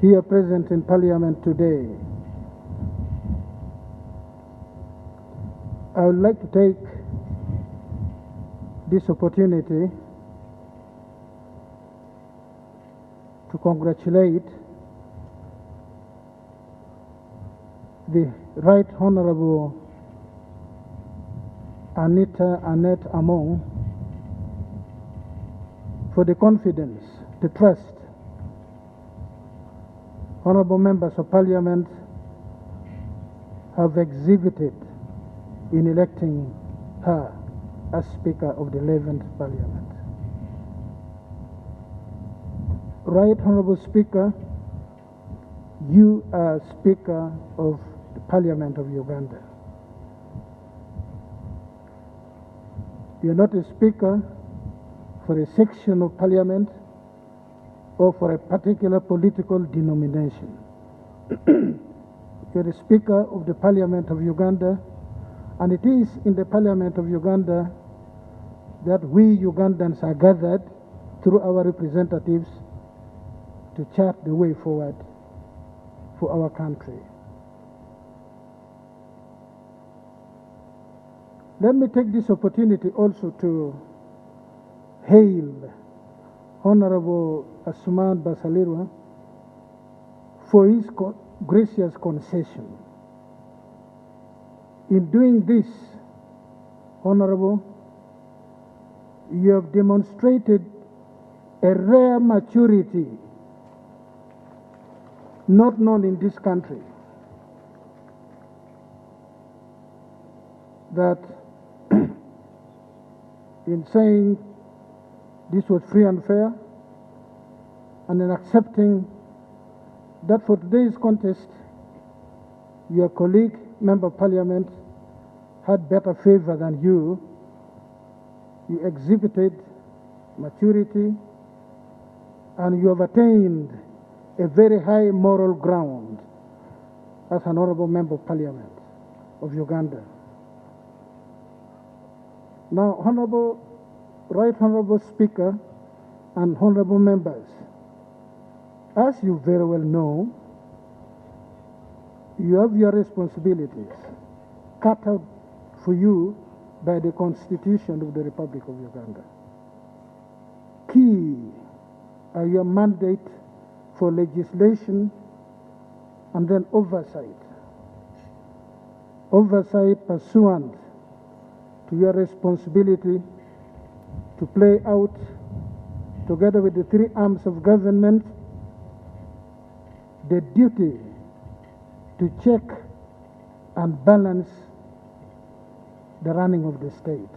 here present in Parliament today. I would like to take this opportunity to congratulate the Right Honourable Anita Annette Among for the confidence, the trust honourable members of Parliament have exhibited in electing her as Speaker of the 11th Parliament. Right Honourable Speaker, you are Speaker of the Parliament of Uganda. You are not a Speaker for a section of Parliament or for a particular political denomination. you're the Speaker of the Parliament of Uganda, and it is in the Parliament of Uganda that we Ugandans are gathered through our representatives to chart the way forward for our country. Let me take this opportunity also to hail Honorable Asuman Basalirwa for his gracious concession. In doing this, Honorable, you have demonstrated a rare maturity not known in this country, that in saying this was free and fair, and in accepting that for today's contest, your colleague, Member of Parliament, had better favor than you exhibited maturity, and you have attained a very high moral ground as an honorable Member of Parliament of Uganda. Now, Right Honorable Speaker and honorable members, as you very well know, you have your responsibilities cut out for you by the Constitution of the Republic of Uganda. Key are your mandate for legislation and then oversight. Oversight pursuant to your responsibility to play out, together with the three arms of government, the duty to check and balance the running of the state.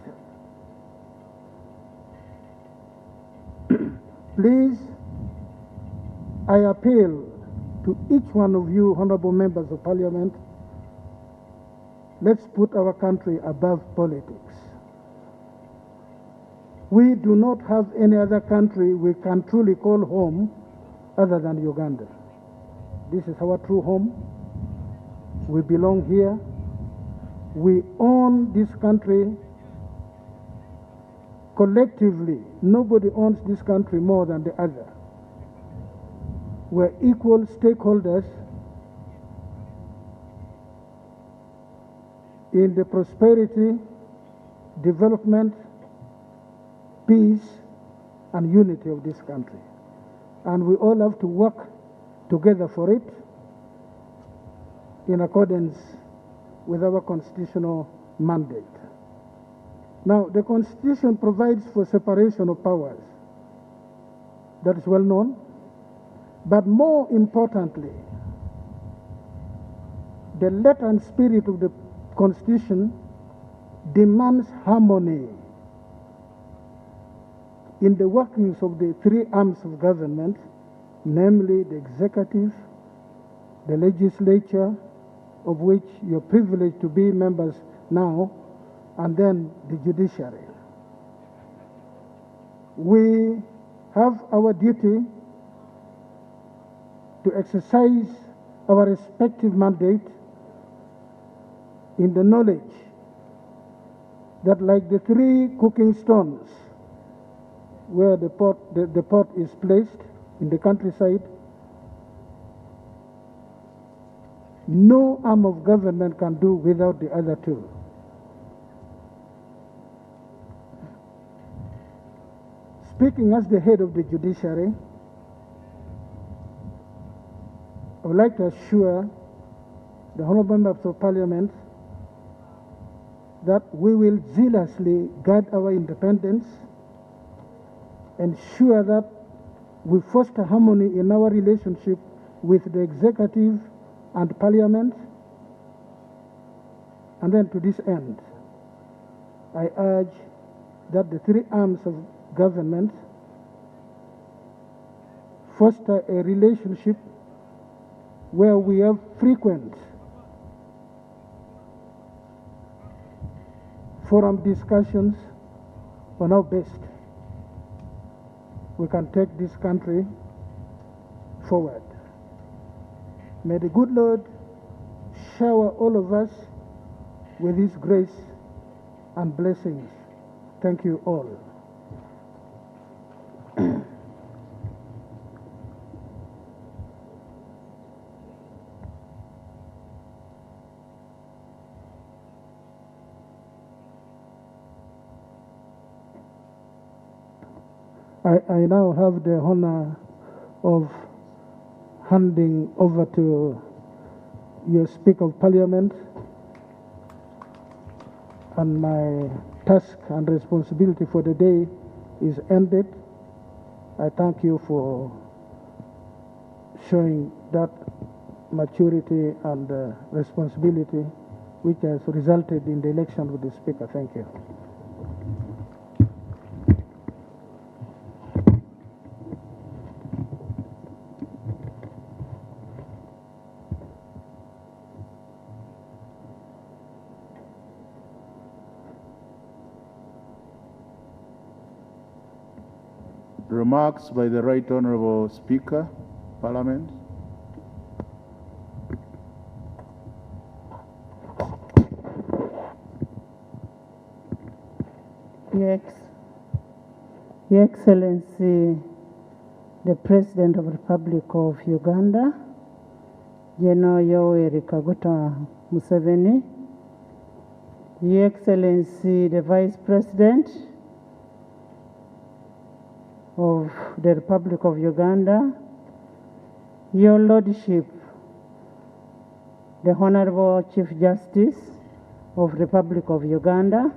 Please, I appeal to each one of you, honorable members of Parliament, let's put our country above politics. We do not have any other country we can truly call home other than Uganda. This is our true home. We belong here. We own this country collectively. Nobody owns this country more than the other. We're equal stakeholders in the prosperity, development, peace, and unity of this country. And we all have to work together for it in accordance with our constitutional mandate. Now, the Constitution provides for separation of powers. That is well known. But more importantly, the letter and spirit of the Constitution demands harmony in the workings of the three arms of government, namely the executive, the legislature, of which you're privileged to be members now, and then the judiciary. We have our duty to exercise our respective mandate in the knowledge that, like the three cooking stones where the pot is placed in the countryside, no arm of government can do without the other two. Speaking as the head of the judiciary, I would like to assure the honorable members of Parliament that we will zealously guard our independence, ensure that we foster harmony in our relationship with the executive and Parliament, and then to this end, I urge that the three arms of government foster a relationship where we have frequent forum discussions on how best we can take this country forward. May the good Lord shower all of us with His grace and blessings. Thank you all. I now have the honor of handing over to your Speaker of Parliament, and my task and responsibility for the day is ended. I thank you for showing that maturity and responsibility which has resulted in the election of the Speaker. Thank you.
Remarks by the Right Honorable Speaker, Parliament.
Your Excellency, the President of the Republic of Uganda, General Yoweri Kaguta Museveni, Your Excellency, the Vice President of the Republic of Uganda, Your Lordship, the Honorable Chief Justice of the Republic of Uganda,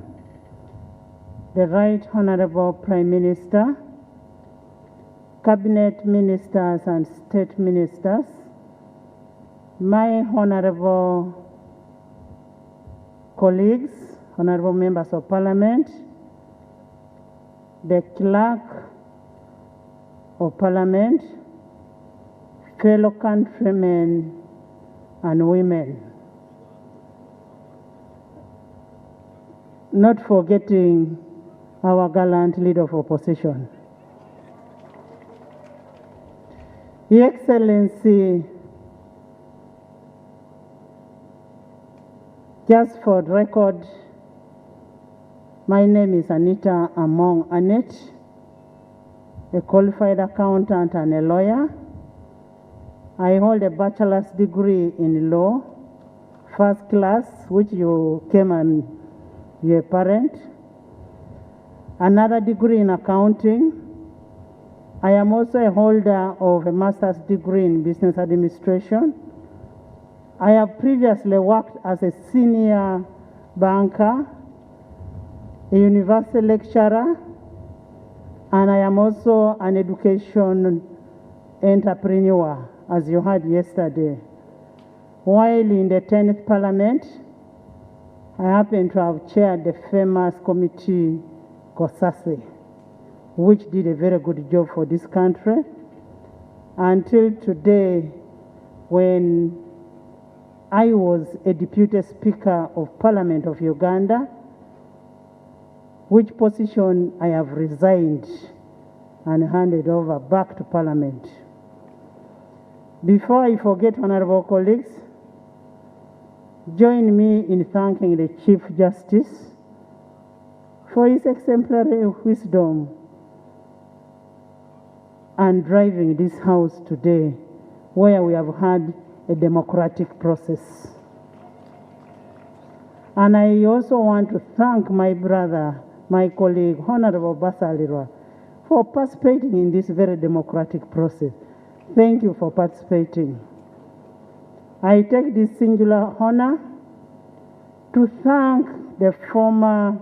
the Right Honorable Prime Minister, Cabinet Ministers and State Ministers, my honorable colleagues, honorable members of Parliament, the Clerk of Parliament, fellow countrymen and women. Not forgetting our gallant leader of opposition. Your Excellency, just for the record, my name is Anita Among Anet, a qualified accountant and a lawyer. I hold a bachelor's degree in law, first class, which you came and you're a parent. Another degree in accounting. I am also a holder of a master's degree in business administration. I have previously worked as a senior banker, a university lecturer, and I am also an education entrepreneur, as you heard yesterday. While in the 10th Parliament, I happen to have chaired the famous committee COSASE, which did a very good job for this country, until today when I was a Deputy Speaker of Parliament of Uganda, which position I have resigned and handed over back to Parliament. Before I forget, honorable colleagues, join me in thanking the Chief Justice for his exemplary wisdom and driving this House today, where we have had a democratic process. And I also want to thank my brother, my colleague, Honorable Basalirwa, for participating in this very democratic process. Thank you for participating. I take this singular honor to thank the former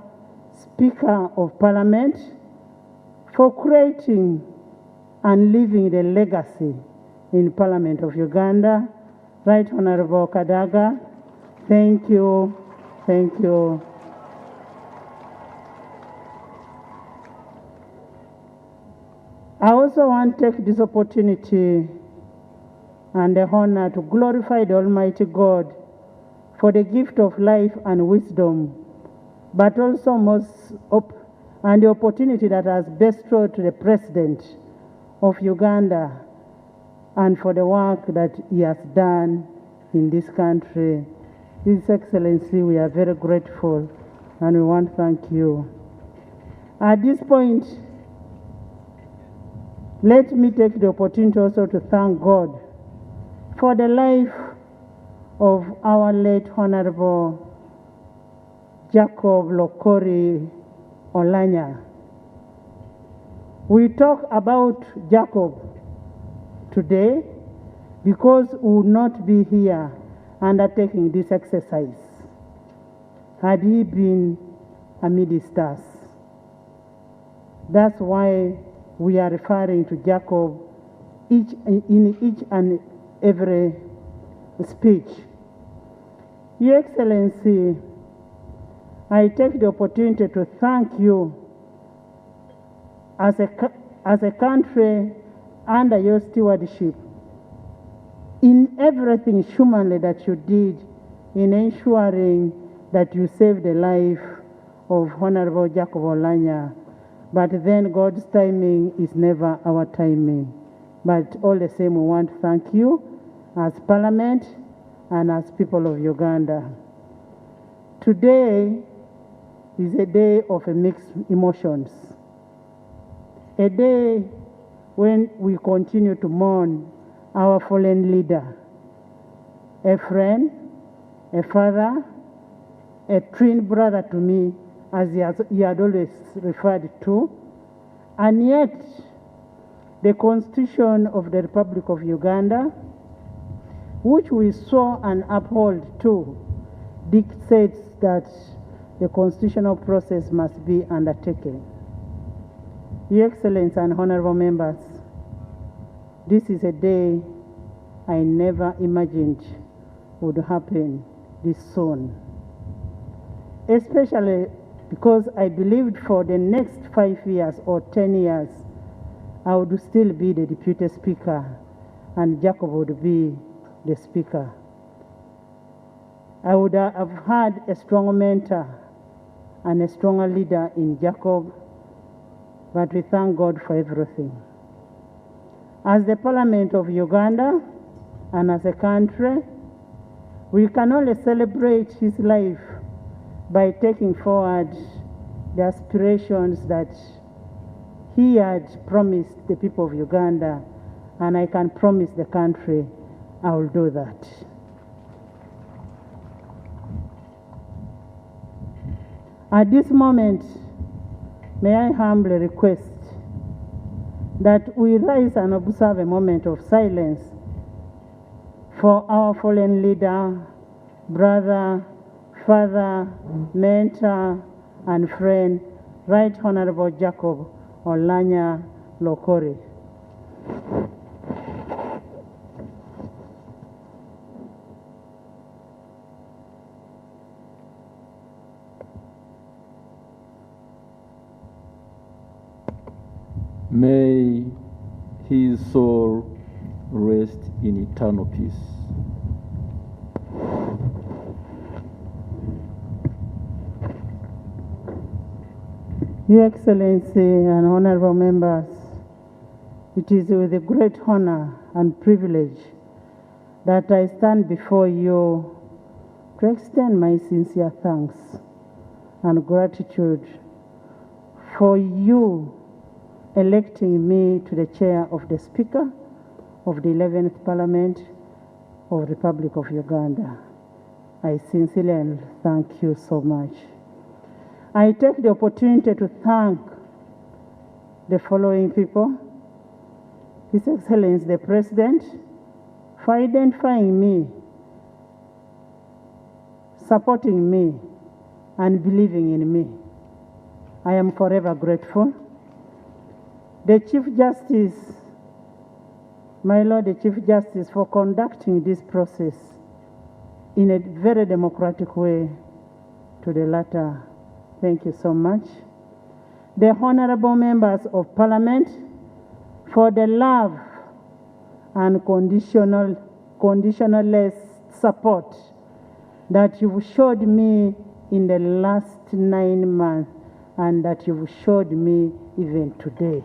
Speaker of Parliament for creating and leaving the legacy in Parliament of Uganda, Right Honorable Kadaga. Thank you, thank you. I also want to take this opportunity and the honor to glorify the Almighty God for the gift of life and wisdom, but also and the opportunity that has bestowed to the President of Uganda and for the work that he has done in this country. His Excellency, we are very grateful and we want to thank you. At this point, let me take the opportunity also to thank God for the life of our late Honorable Jacob Lokori Olanya. We talk about Jacob today because we would not be here undertaking this exercise had he been amidst us. That's why we are referring to Jacob in each and every speech. Your Excellency, I take the opportunity to thank you as a country under your stewardship in everything humanly that you did in ensuring that you saved the life of Honorable Jacob Olanya. But then God's timing is never our timing. But all the same, we want to thank you as Parliament and as people of Uganda. Today is a day of mixed emotions. A day when we continue to mourn our fallen leader, a friend, a father, a twin brother to me, as he had always referred to, and yet the Constitution of the Republic of Uganda, which we saw and uphold too, dictates that the constitutional process must be undertaken. Your Excellency and honorable members, this is a day I never imagined would happen this soon, especially because I believed for the next 5 years or 10 years, I would still be the Deputy Speaker and Jacob would be the Speaker. I would have had a strong mentor and a stronger leader in Jacob, but we thank God for everything. As the Parliament of Uganda and as a country, we can only celebrate his life by taking forward the aspirations that he had promised the people of Uganda, and I can promise the country I will do that. At this moment, may I humbly request that we rise and observe a moment of silence for our fallen leader, brother, father, mentor, and friend, Right Honorable Jacob Olanya Lokori.
May his soul rest in eternal peace.
Your Excellency and honorable members, it is with a great honor and privilege that I stand before you to extend my sincere thanks and gratitude for you electing me to the chair of the Speaker of the 11th Parliament of the Republic of Uganda. I sincerely thank you so much. I take the opportunity to thank the following people: His Excellency the President for identifying me, supporting me, and believing in me. I am forever grateful. The Chief Justice, my Lord the Chief Justice, for conducting this process in a very democratic way to the latter. Thank you so much. The honorable members of Parliament, for the love and conditionless support that you've showed me in the last 9 months and that you've showed me even today.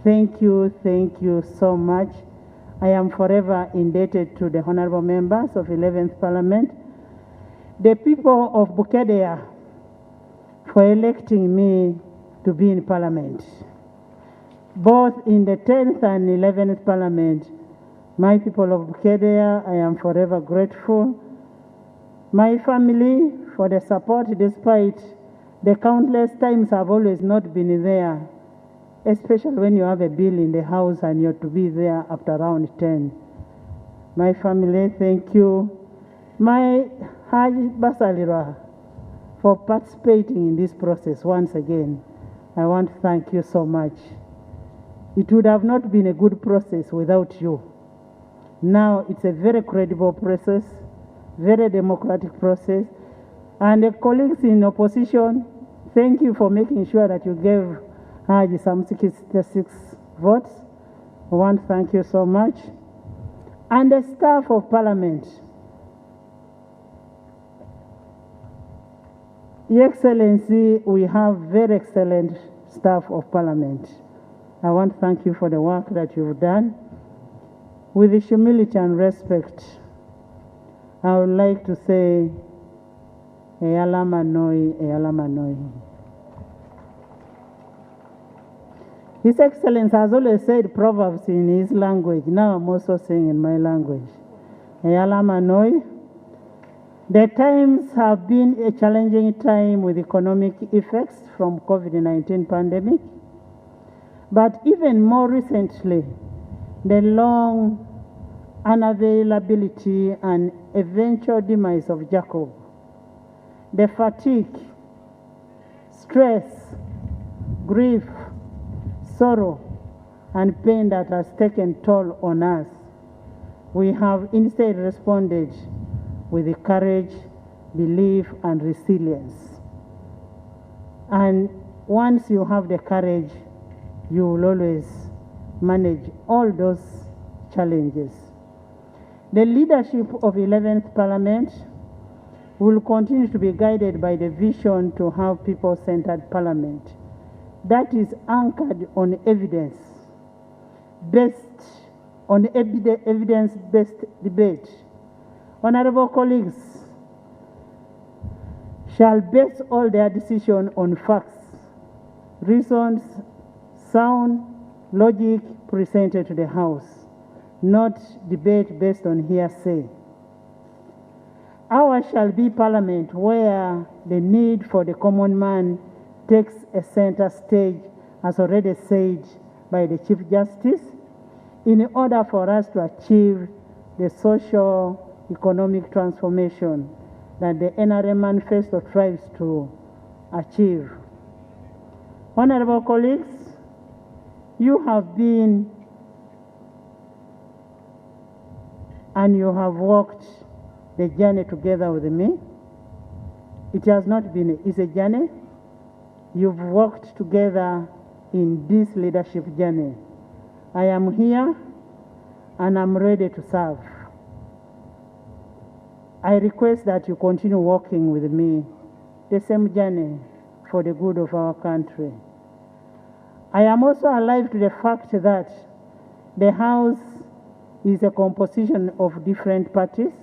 Thank you so much. I am forever indebted to the honorable members of 11th Parliament the people of Bukedea for electing me to be in Parliament. Both in the 10th and 11th Parliament, my people of Bukedea, I am forever grateful. My family for the support despite the countless times I've always not been there, especially when you have a bill in the house and you're to be there after around 10. My family, thank you. My Haj Basalira for participating in this process once again. I want to thank you so much. It would have not been a good process without you. Now it's a very credible process, very democratic process. And the colleagues in opposition, thank you for making sure that you gave Haji some 66 votes. I want to thank you so much. And the staff of Parliament, Your Excellency, we have very excellent staff of Parliament. I want to thank you for the work that you've done. With humility and respect, I would like to say, Eyala Manoi, Eyala Manoi. His Excellency has always said proverbs in his language. Now I'm also saying in my language. Eyala Manoi. The times have been a challenging time with economic effects from COVID-19 pandemic. But even more recently, the long unavailability and eventual demise of Jacob, the fatigue, stress, grief, sorrow, and pain that has taken toll on us, we have instead responded with the courage, belief, and resilience. And once you have the courage, you will always manage all those challenges. The leadership of 11th Parliament will continue to be guided by the vision to have people-centered parliament that is anchored on evidence-based debate. Honorable colleagues shall base all their decisions on facts, reasons, sound logic presented to the House, not debate based on hearsay. Ours shall be Parliament where the need for the common man takes a center stage, as already said by the Chief Justice, in order for us to achieve the social economic transformation that the NRM Manifesto tries to achieve. Honorable colleagues, you have been and you have walked the journey together with me. It has not been an easy journey. You've walked together in this leadership journey. I am here and I'm ready to serve. I request that you continue walking with me the same journey for the good of our country. I am also alive to the fact that the House is a composition of different parties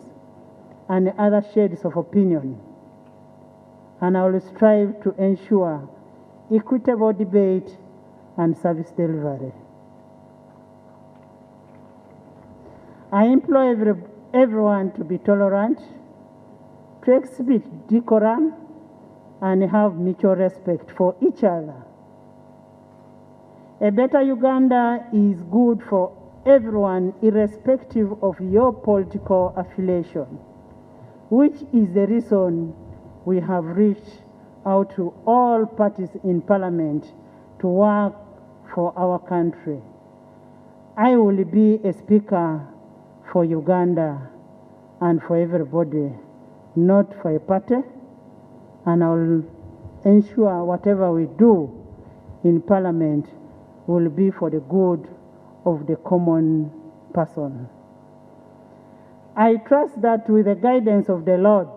and other shades of opinion, and I will strive to ensure equitable debate and service delivery. I implore everyone to be tolerant, to exhibit decorum, and have mutual respect for each other. A better Uganda is good for everyone, irrespective of your political affiliation, which is the reason we have reached out to all parties in Parliament to work for our country. I will be a speaker for Uganda and for everybody, not for a party, and I will ensure whatever we do in Parliament will be for the good of the common person. I trust that with the guidance of the Lord,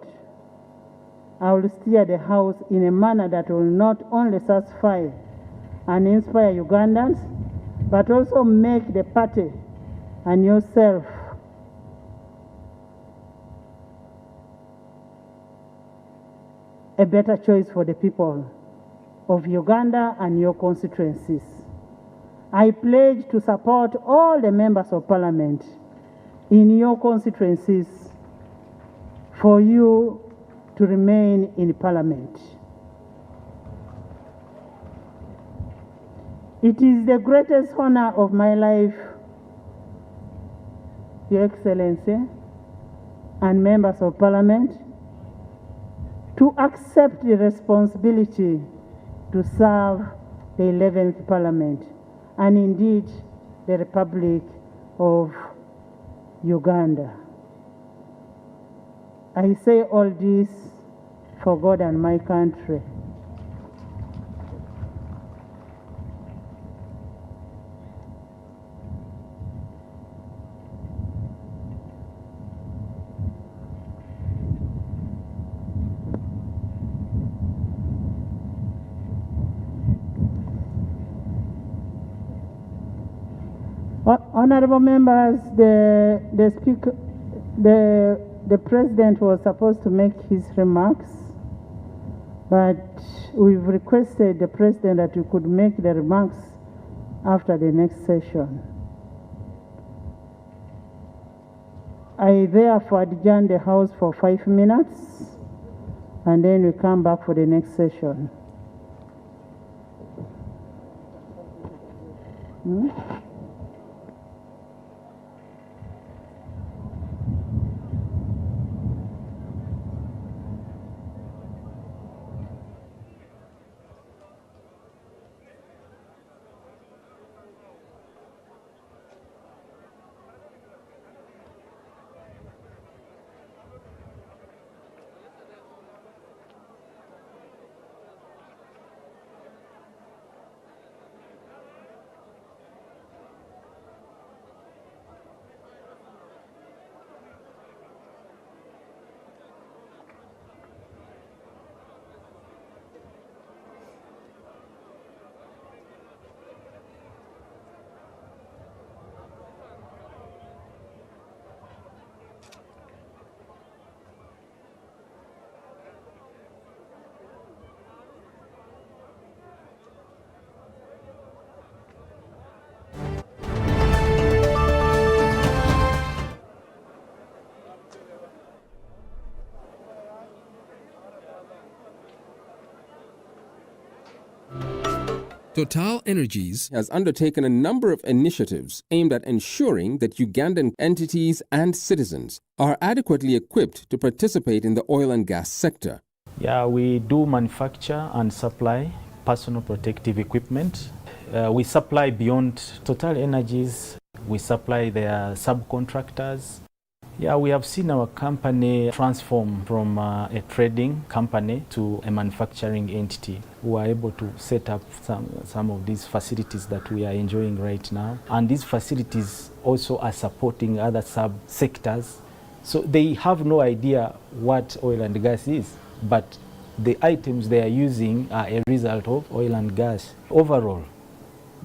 I will steer the House in a manner that will not only satisfy and inspire Ugandans, but also make the party and yourself a better choice for the people of Uganda and your constituencies. I pledge to support all the members of parliament in your constituencies for you to remain in parliament. It is the greatest honor of my life, Your Excellency and members of parliament, to accept the responsibility to serve the 11th parliament and indeed the Republic of Uganda. I say all this for God and my country. Honorable members, the president was supposed to make his remarks, but we've requested the president that you could make the remarks after the next session. I therefore adjourn the House for 5 minutes, and then we come back for the next session.
Total Energies has undertaken a number of initiatives aimed at ensuring that Ugandan entities and citizens are adequately equipped to participate in the oil and gas sector.
Yeah, we do manufacture and supply personal protective equipment. We supply beyond Total Energies. We supply their subcontractors. Yeah, we have seen our company transform from a trading company to a manufacturing entity. We are able to set up some of these facilities that we are enjoying right now. And these facilities also are supporting other sub-sectors. So they have no idea what oil and gas is, but the items they are using are a result of oil and gas. Overall,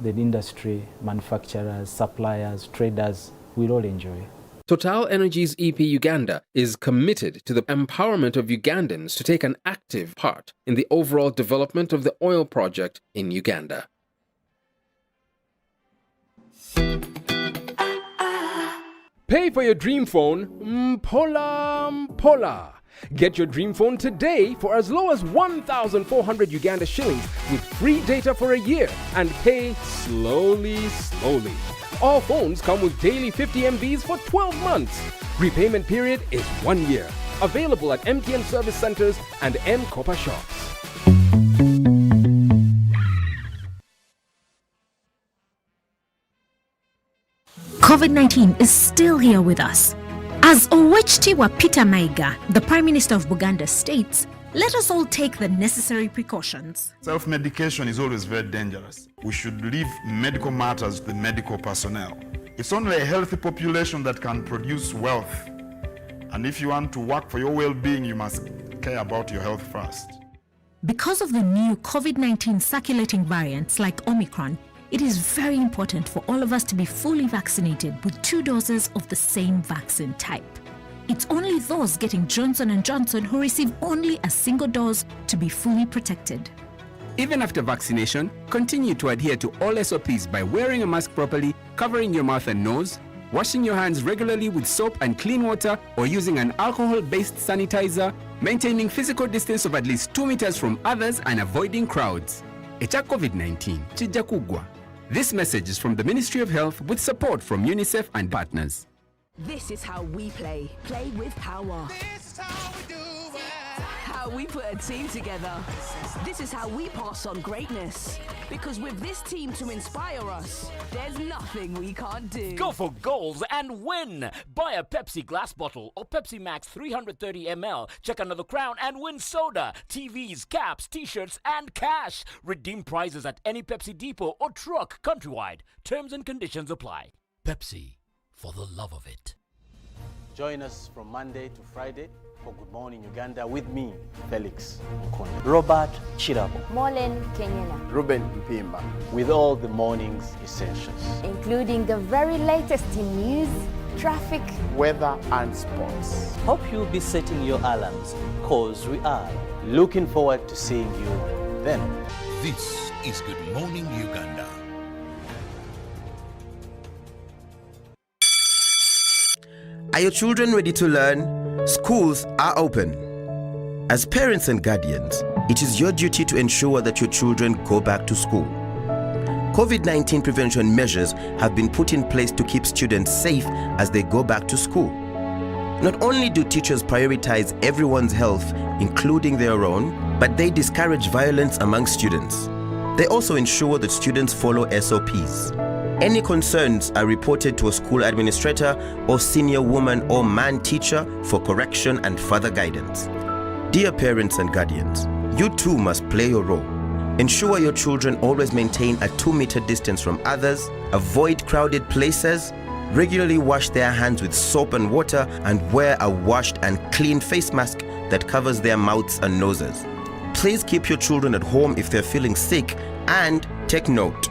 the industry, manufacturers, suppliers, traders will all enjoy.
Total Energies EP Uganda is committed to the empowerment of Ugandans to take an active part in the overall development of the oil project in Uganda. Pay for your dream phone, Mpola. Get your dream phone today for as low as 1,400 Uganda shillings with free data for a year and pay slowly. All phones come with daily 50 MBs for 12 months. Repayment period is 1 year. Available at MTN service centers and M-Kopa shops.
COVID-19 is still here with us. As Owechitiwa Peter Maiga, the Prime Minister of Buganda, states, let us all take the necessary precautions.
Self-medication is always very dangerous. We should leave medical matters to the medical personnel. It's only a healthy population that can produce wealth. And if you want to work for your well-being, you must care about your health first.
Because of the new COVID-19 circulating variants like Omicron, it is very important for all of us to be fully vaccinated with 2 doses of the same vaccine type. It's only those getting Johnson & Johnson who receive only a single dose to be fully protected.
Even after vaccination, continue to adhere to all SOPs by wearing a mask properly, covering your mouth and nose, washing your hands regularly with soap and clean water, or using an alcohol-based sanitizer, maintaining physical distance of at least 2 meters from others, and avoiding crowds. Echa COVID-19, chija kugwa. This message is from the Ministry of Health with support from UNICEF and partners.
This is how we play. Play with power. This is how we do it. How we put a team together. This is how we pass on greatness. Because with this team to inspire us, there's nothing we can't do.
Go for goals and win. Buy a Pepsi glass bottle or Pepsi Max 330 ml. Check another crown and win soda, TVs, caps, t-shirts, and cash. Redeem prizes at any Pepsi depot or truck countrywide. Terms and conditions apply. Pepsi, for the love of it.
Join us from Monday to Friday for Good Morning Uganda with me, Felix Mkono, Robert Chirabo,
Molen Kenyana,
Ruben Mpimba, with all the morning's essentials,
including the very latest in news, traffic,
weather and sports.
Hope you'll be setting your alarms, cause we are.
Looking forward to seeing you then.
This is Good Morning Uganda.
Are your children ready to learn? Schools are open. As parents and guardians, it is your duty to ensure that your children go back to school. COVID-19 prevention measures have been put in place to keep students safe as they go back to school. Not only do teachers prioritize everyone's health, including their own, but they discourage violence among students. They also ensure that students follow SOPs. Any concerns are reported to a school administrator or senior woman or man teacher for correction and further guidance. Dear parents and guardians, you too must play your role. Ensure your children always maintain a 2-meter distance from others, avoid crowded places, regularly wash their hands with soap and water, and wear a washed and clean face mask that covers their mouths and noses. Please keep your children at home if they're feeling sick, and take note.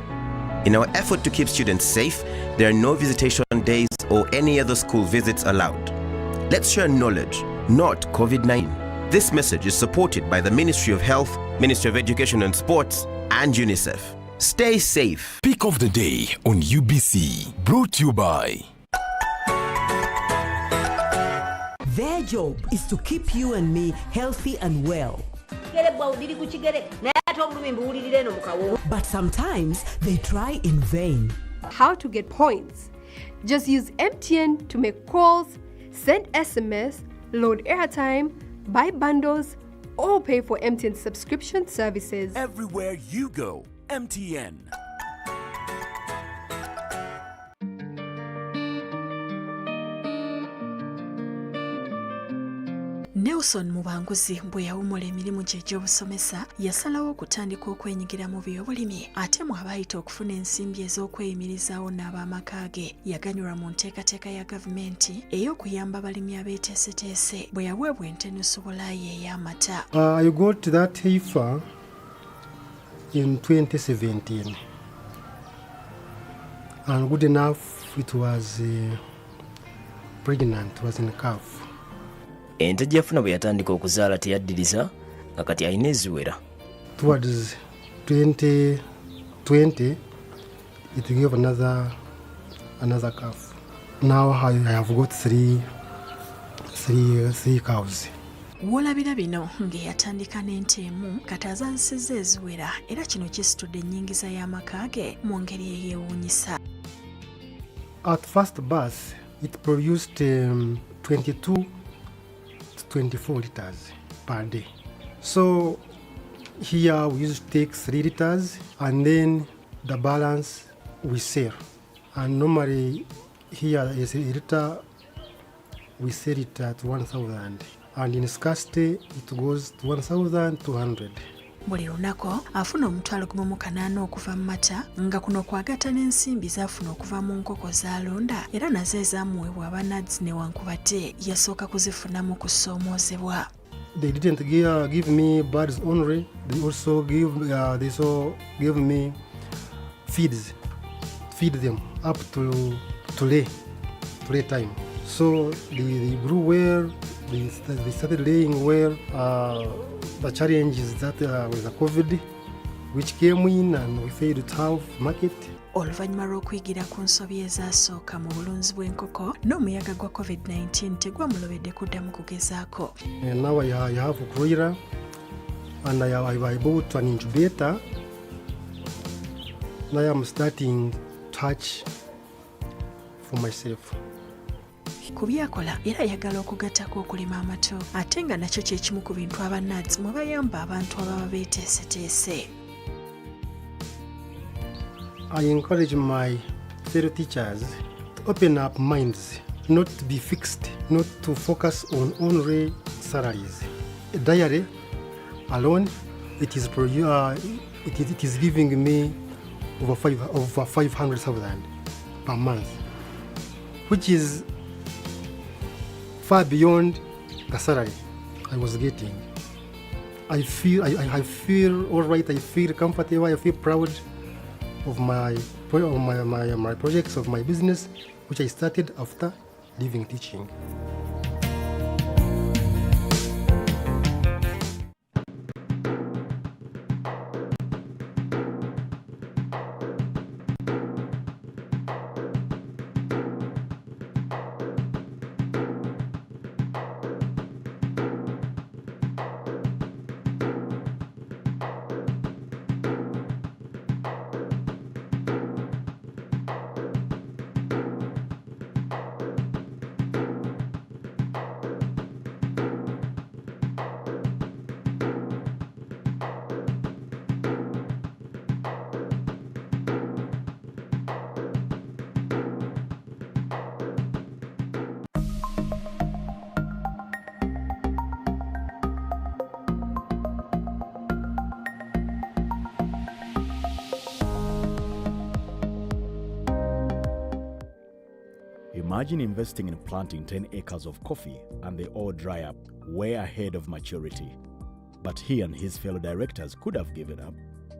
In our effort to keep students safe, there are no visitation days or any other school visits allowed. Let's share knowledge, not COVID-19. This message is supported by the Ministry of Health, Ministry of Education and Sports, and UNICEF. Stay safe.
Pick of the day on UBC, brought to you by.
Their job is to keep you and me healthy and well. But sometimes they try in vain.
How to get points? Just use MTN to make calls, send SMS, load airtime, buy bundles, or pay for MTN subscription services.
Everywhere you go, MTN.
Nelson Mubanguzi bwe yawumula emirimu gye egy'obusomesa yasalawo okutandika okwenyigira mu by'obulimi ate mu abayita okufuna ensimbi ez'okweyimirizaawo n'ab'amaka ge yaganyulwa mu nteekateeka ya gavumenti ey'okuyamba abalimi abeeteeseteese bwe yaweebwa entenusu bulaayi ey'amata.
I got that heifer in 2017 and good enough it was pregnant, was in calf.
Ente gy'afuna bwe yatandika okuzaala teyaddiriza nga kati alina eziwera.
Towards 2020 it gave another calf. Now I have got three cows.
W'olabira bino ng'eyatandika n'ente emu kati azansizza eziwera era kino kisitudde ennyingiza y'amaka ge mu ngeri eyeewuunyisa.
At first birth it produced 22 to 24 liters per day. So here we used to take 3 liters and then the balance we sell. And normally here is a liter, we sell it at 1,000. And in scarcity it goes to 1,200.
Buli lunaku afuna omutwalo gumu mu kanaana okuva mu mata nga kuno kwagatta n'ensimbi z'afuna okuva mu nkoko z'alonda era nazo ezaamuweebwa abanadzi newankubadde yasooka kuzifunamu kusoomoozebwa.
They didn't give me birds only, they also give me feed them up to lay time. So they grew well, they started laying well. The challenge is that with the COVID, which came in and we failed to have market.
Oluvannyuma lw'okuyigira ku nsobi ezaasooka mu bulunzi bw'enkoko n'omuyaga gwa COVID-19 tegwamulobedde kuddamu kugezaako.
And now I have a broiler and I bought an incubator. Now I'm starting to hatch for myself.
Ku byakola era ayagala okugattako okulima amatooke ate nga nakyo kye kimu ku bintu abannazi mwe bayamba abantu ababa beeteeseteese.
I encourage my fellow teachers to open up minds, not to be fixed, not to focus on only salaries. A diary alone, it is giving me over 500,000 per month, which is far beyond the salary I was getting. I feel all right. I feel comfortable. I feel proud of my projects, of my business, which I started after leaving teaching.
Imagine investing in planting 10 acres of coffee and they all dry up way ahead of maturity. But he and his fellow directors could have given up,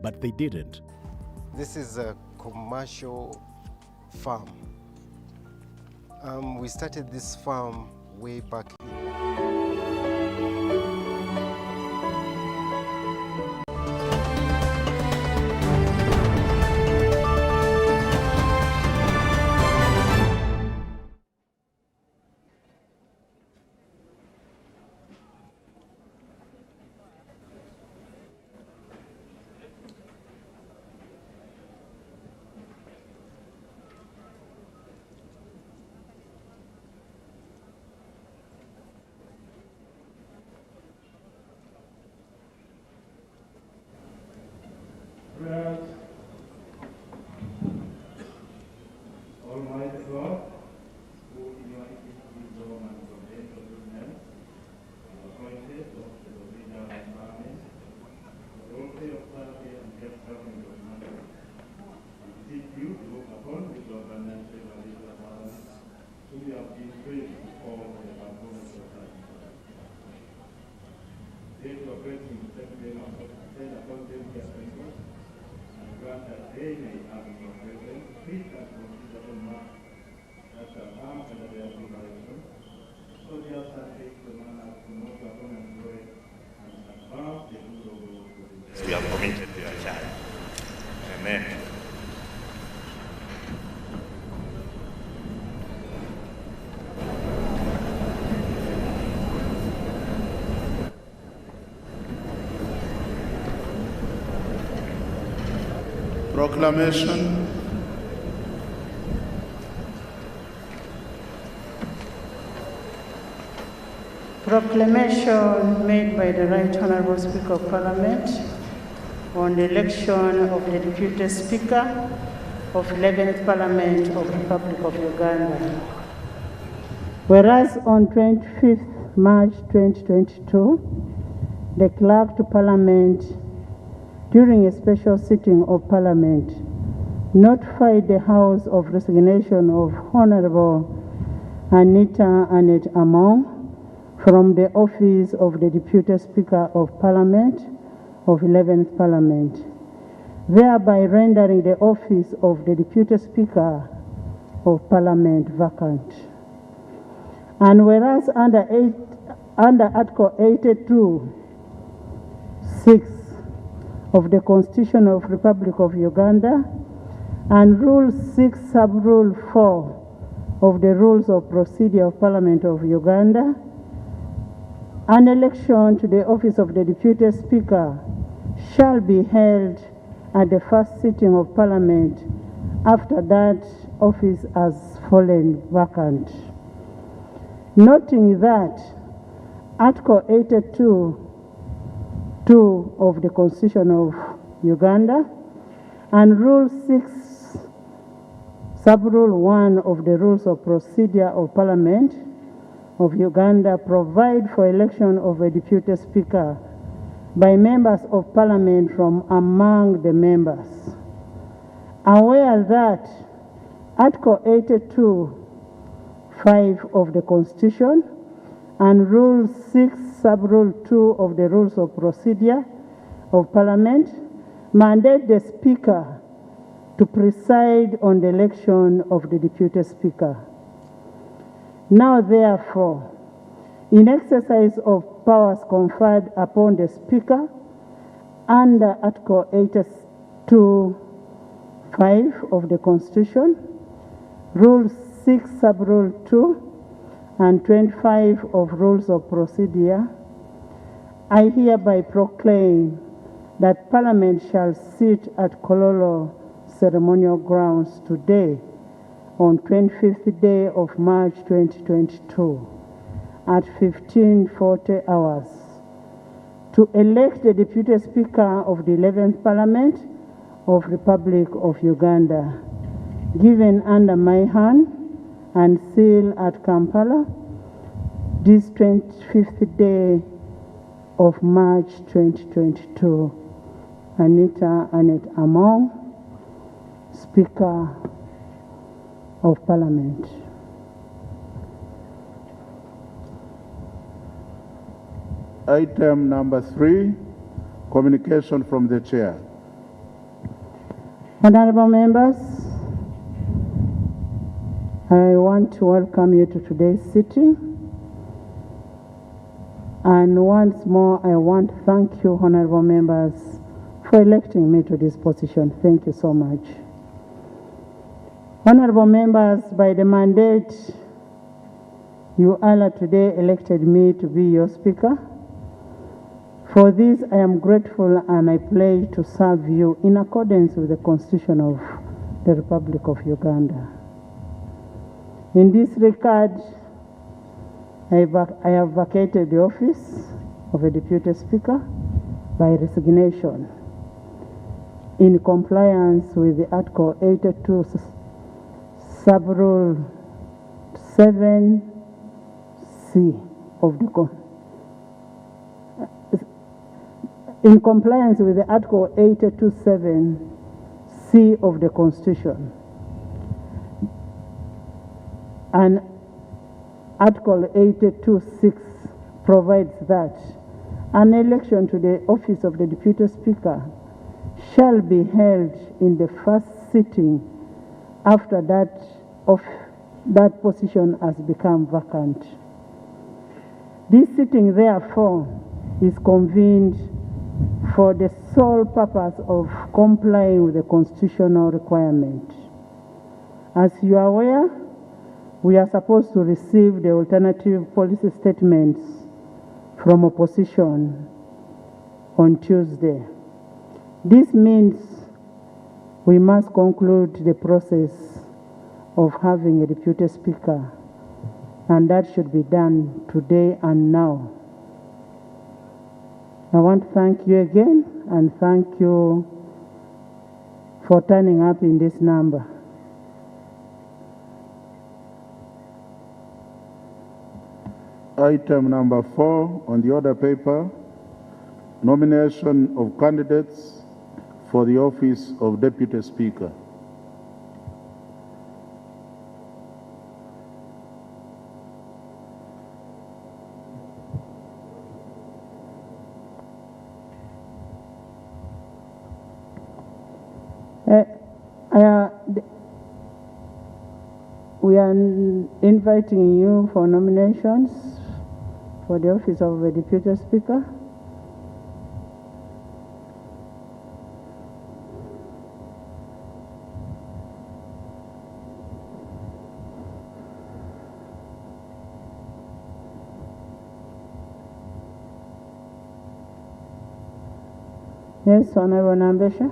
but they didn't.
This is a commercial farm. We started this farm way back
Almighty God, who in your wisdom and providential goodness have appointed of the original environment, the authority of clarity and kept government of man, we seek you to look upon with your abundant favor and your balance, so we have been praised to all the components of life. Take your grace in them and send upon them their presence, and grant that they may have in your presence peace and considerable mark that shall come under their direction, so their son takes the man as to know the honor and glory and advance the good of all.
We are committed to your child. Amen.
Proclamation.
Proclamation made by the Right Honourable Speaker of Parliament on the election of the Deputy Speaker of 11th Parliament of the Republic of Uganda. Whereas on 25th March 2022, the Clerk to Parliament, during a special sitting of Parliament, notified the House of resignation of Honourable Anita Annette Among from the office of the Deputy Speaker of Parliament of 11th Parliament, thereby rendering the office of the Deputy Speaker of Parliament vacant. And whereas under Article 82(6) of the Constitution of Republic of Uganda and Rule 6 Sub-Rule 4 of the Rules of Procedure of Parliament of Uganda, an election to the office of the Deputy Speaker shall be held at the first sitting of Parliament after that office has fallen vacant. Noting that Article 82(2) of the Constitution of Uganda and Rule 6 Sub-Rule 1 of the Rules of Procedure of Parliament of Uganda provide for election of a Deputy Speaker by members of Parliament from among the members. Aware that Article 82(5) of the Constitution and Rule 6 Sub-Rule 2 of the Rules of Procedure of Parliament mandate the Speaker to preside on the election of the Deputy Speaker. Now, therefore, in exercise of powers conferred upon the Speaker under Article 82(5) of the Constitution, Rule 6 Sub-Rule 2 and 25 of Rules of Procedure, I hereby proclaim that Parliament shall sit at Kololo Ceremonial Grounds today, on 25th day of March 2022, at 15:40 hours, to elect the Deputy Speaker of the 11th Parliament of Republic of Uganda, given under my hand and sealed at Kampala, this 25th day of March 2022. Anita Annette Among, Speaker of Parliament.
Item number 3, communication from the Chair.
Honorable members, I want to welcome you to today's sitting. And once more, I want to thank you, honorable members, for electing me to this position. Thank you so much. Honorable members, by the mandate you all today elected me to be your Speaker. For this, I am grateful and I pledge to serve you in accordance with the Constitution of the Republic of Uganda. In this regard, I have vacated the office of a Deputy Speaker by resignation in compliance with the Article 82 Sub-Rule 7C of the in compliance with the Article 82(7)C of the Constitution and Article 82(6) provides that an election to the office of the Deputy Speaker shall be held in the first sitting after that position has become vacant. This sitting, therefore, is convened for the sole purpose of complying with the constitutional requirement. As you are aware, we are supposed to receive the alternative policy statements from opposition on Tuesday. This means we must conclude the process of having a Deputy Speaker, and that should be done today and now. I want to thank you again and thank you for turning up in this number.
Item number 4 on the order paper, nomination of candidates for the office of Deputy Speaker.
We are inviting you for nominations for the office of the Deputy Speaker. Yes, Honorable Nambesha.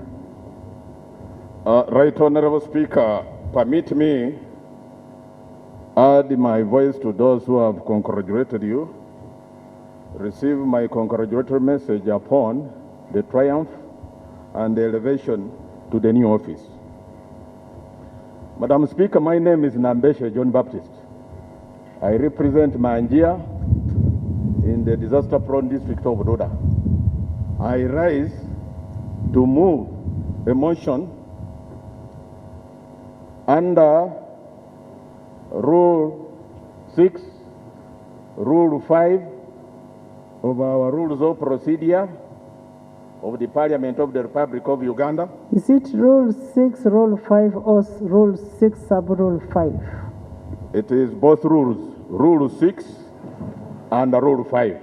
Right Honorable Speaker, permit me add my voice to those who have congratulated you. Receive my congratulatory message upon the triumph and the elevation to the new office. Madam Speaker, my name is Nambesha John Baptist. I represent Manjia in the disaster-prone district of Doda. I rise to move a motion under Rule 6, Rule 5 of our Rules of Procedure of the Parliament of the Republic of Uganda.
Is it Rule 6, Rule 5, or Rule 6, Sub-Rule 5?
It is both rules, Rule 6 and Rule 5,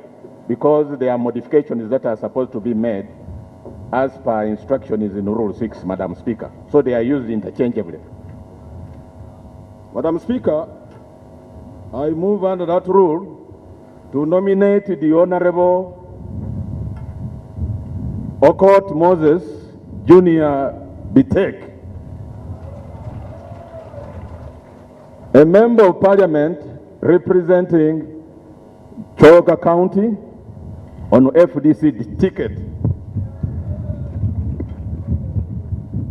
because there are modifications that are supposed to be made as per instructions in Rule 6, Madam Speaker. So they are used interchangeably. Madam Speaker, I move under that rule to nominate the Honorable Okot Moses Jr. Bitek, a member of Parliament representing Choga County on FDC ticket.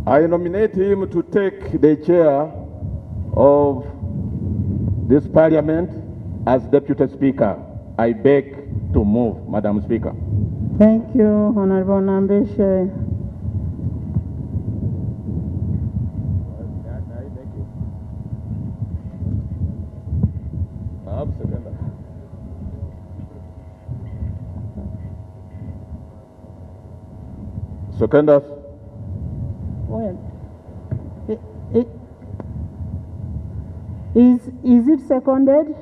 I nominate him to take the chair of this Parliament as Deputy Speaker. I beg to move, Madam Speaker.
Thank you, Honorable Nambesha.
Secondus.
Well, is it seconded?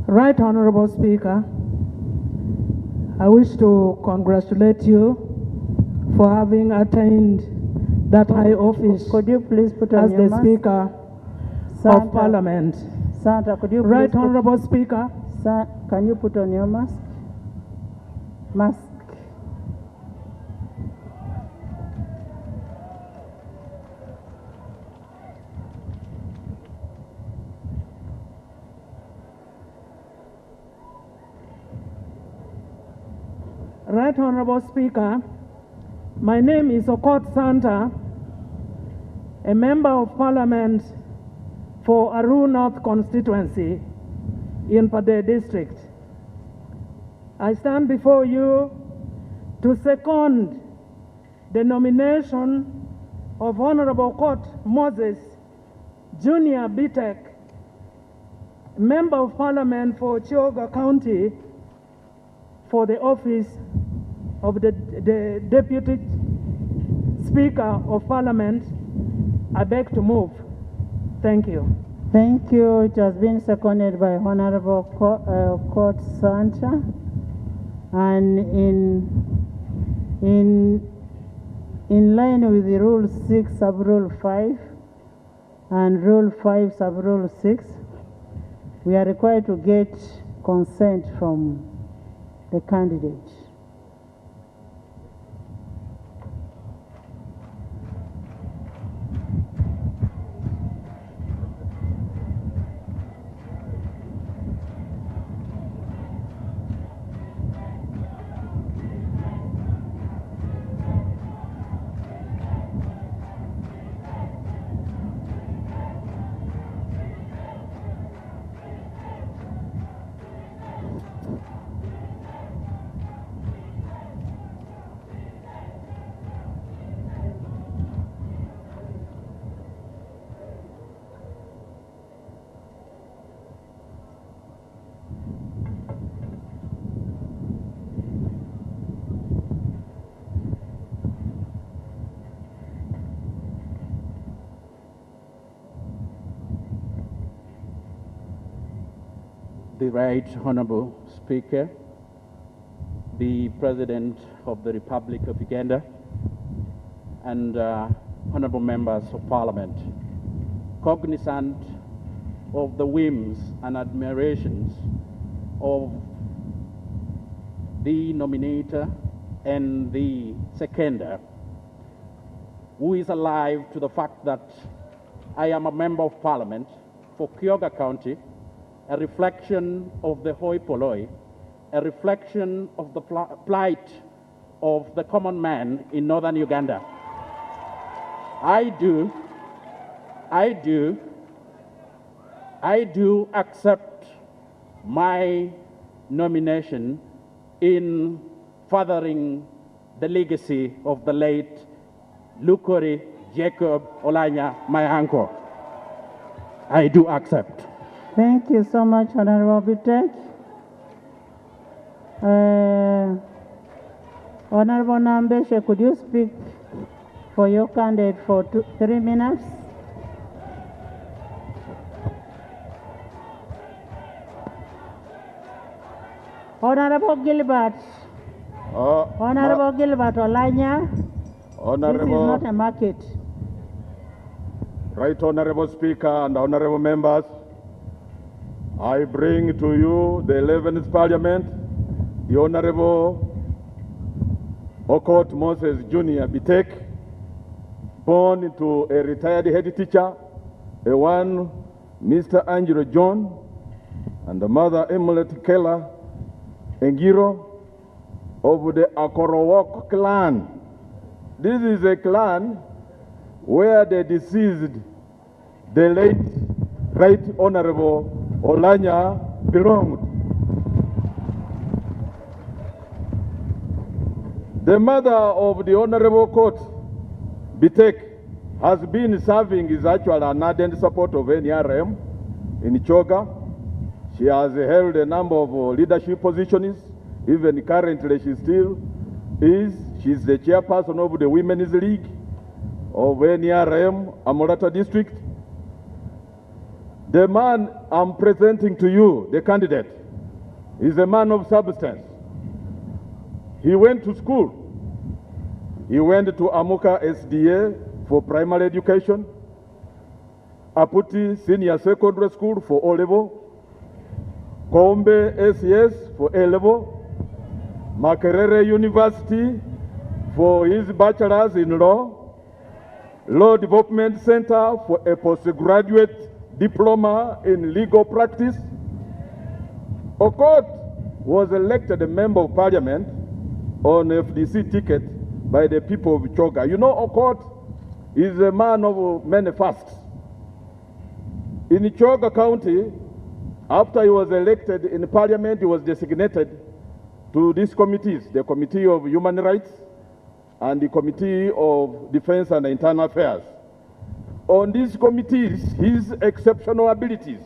Right Honorable Speaker, I wish to congratulate you for having attained that high office.
Could you please put on
as
your
the
mask?
Speaker
Santa,
of Parliament.
Santa, could you please
Right Honorable Speaker.
Can you put on your mask? Mask.
Right Honorable Speaker, my name is Okot Santa, a member of Parliament for Aru North constituency in Pade district. I stand before you to second the nomination of Honorable Okot Moses Jr. Bitek, member of Parliament for Choga County, for the office of the Deputy Speaker of Parliament. I beg to move. Thank you.
Thank you. It has been seconded by Honorable Okot Santa. And in line with the Rule 6 Sub-Rule 5 and Rule 5 Sub-Rule 6, we are required to get consent from the candidate.
The Right Honorable Speaker, the President of the Republic of Uganda, and honorable members of Parliament, cognizant of the whims and admirations of the nominator and the seconder, who is alive to the fact that I am a member of Parliament for Kyoga County, a reflection of the hoi polloi, a reflection of the plight of the common man in northern Uganda. I do accept my nomination in furthering the legacy of the late Lukuri Jacob Olanya, my uncle. I do accept.
Thank you so much, Honorable Bitek. Honorable Nambeshe, could you speak for your candidate for 3 minutes? Honorable Gilbert. Honorable Gilbert Olanya.
Honorable.
This is not a market.
Right Honorable Speaker and honorable members, I bring to you the 11th Parliament, the Honorable Okot Moses Jr. Bitek, born to a retired head teacher, a one Mr. Angelo John, and the mother Emelet Keller Engiro of the Akorowok clan. This is a clan where the deceased, the late Right Honorable Olanya belonged. The mother of the Honorable Court, Bitek, has been serving as actual an ardent support of NRM in Choga. She has held a number of leadership positions. Even currently she still is. She's the chairperson of the Women's League of NRM, Amorata District. The man I'm presenting to you, the candidate, is a man of substance. He went to school. He went to Amuka SDA for primary education, Aputi Senior Secondary School for O-level, Kombe SES for A-level, Makerere University for his bachelor's in law, Law Development Center for a postgraduate diploma in legal practice. Okot was elected a member of parliament on FDC ticket by the people of Choga. You know, Okot is a man of many fasts. In Choga County, after he was elected in parliament, he was designated to these committees, the Committee of Human Rights and the Committee of Defense and Internal Affairs. On these committees, his exceptional abilities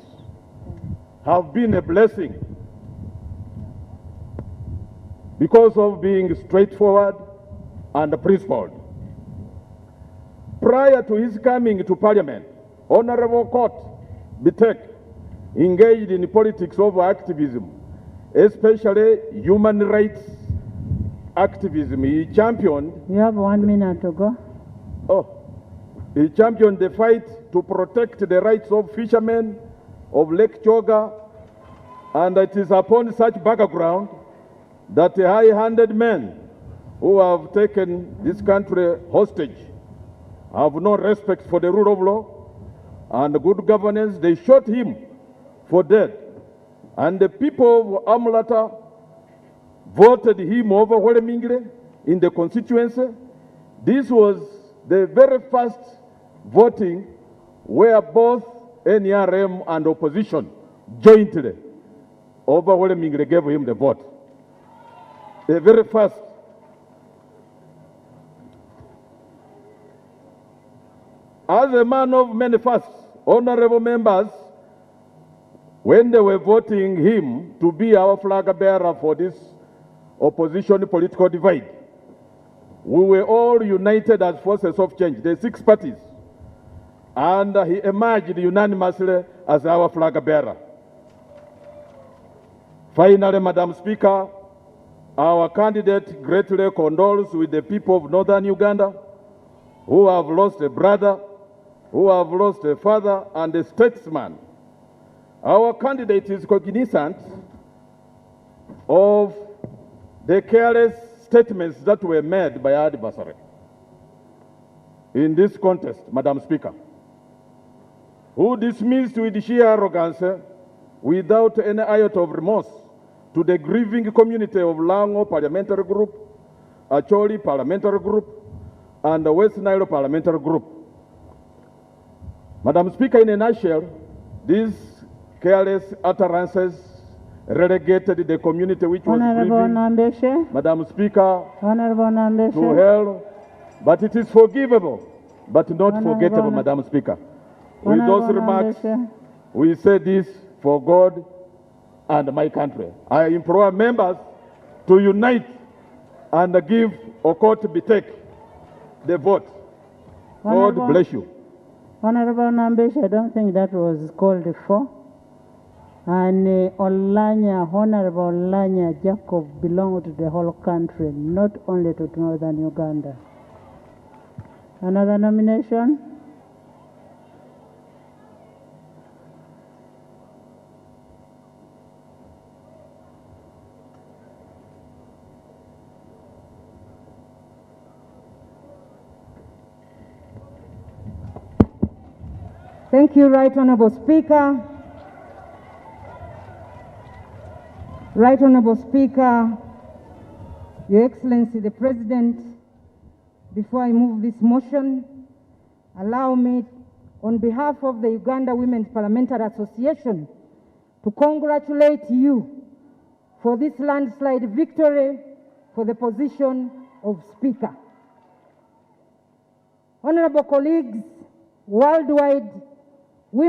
have been a blessing because of being straightforward and principled. Prior to his coming to Parliament, Honorable Court Bitek engaged in politics of activism, especially human rights activism. He championed...
You have 1 minute to go.
Oh. He championed the fight to protect the rights of fishermen of Lake Choga, and it is upon such background that the high-handed men who have taken this country hostage have no respect for the rule of law and good governance. They shot him for dead, and the people of Amulata voted him overwhelmingly in the constituency. This was the very first voting where both NRM and opposition jointly overwhelmingly gave him the vote. The very first. As a man of many fasts, honorable members, when they were voting him to be our flag bearer for this opposition political divide, we were all united as forces of change, the 6 parties, and he emerged unanimously as our flag bearer.
Finally, Madam Speaker, our candidate greatly condoles with the people of northern Uganda who have lost a brother, who have lost a father and a statesman. Our candidate is cognizant of the careless statements that were made by our adversary. In this contest, Madam Speaker, who dismissed with sheer arrogance, without any iota of remorse, to the grieving community of Lango Parliamentary Group, Acholi Parliamentary Group, and the West Nile Parliamentary Group. Madam Speaker, in a nutshell, these careless utterances relegated the community which was grieving, Madam Speaker, to hell, but it is forgivable, but not forgettable, Madam Speaker. With those remarks, we say this for God and my country. I implore members to unite and give Okot Bitek the vote. God bless you.
Honorable Nambeshe, I don't think that was called for. And Olanya, Honorable Olanya Jacob belonged to the whole country, not only to northern Uganda. Another nomination?
Thank you, Right Honorable Speaker. Right Honorable Speaker, Your Excellency the President, before I move this motion, allow me, on behalf of the Uganda Women's Parliamentary Association, to congratulate you for this landslide victory for the position of Speaker. Honorable colleagues, worldwide, the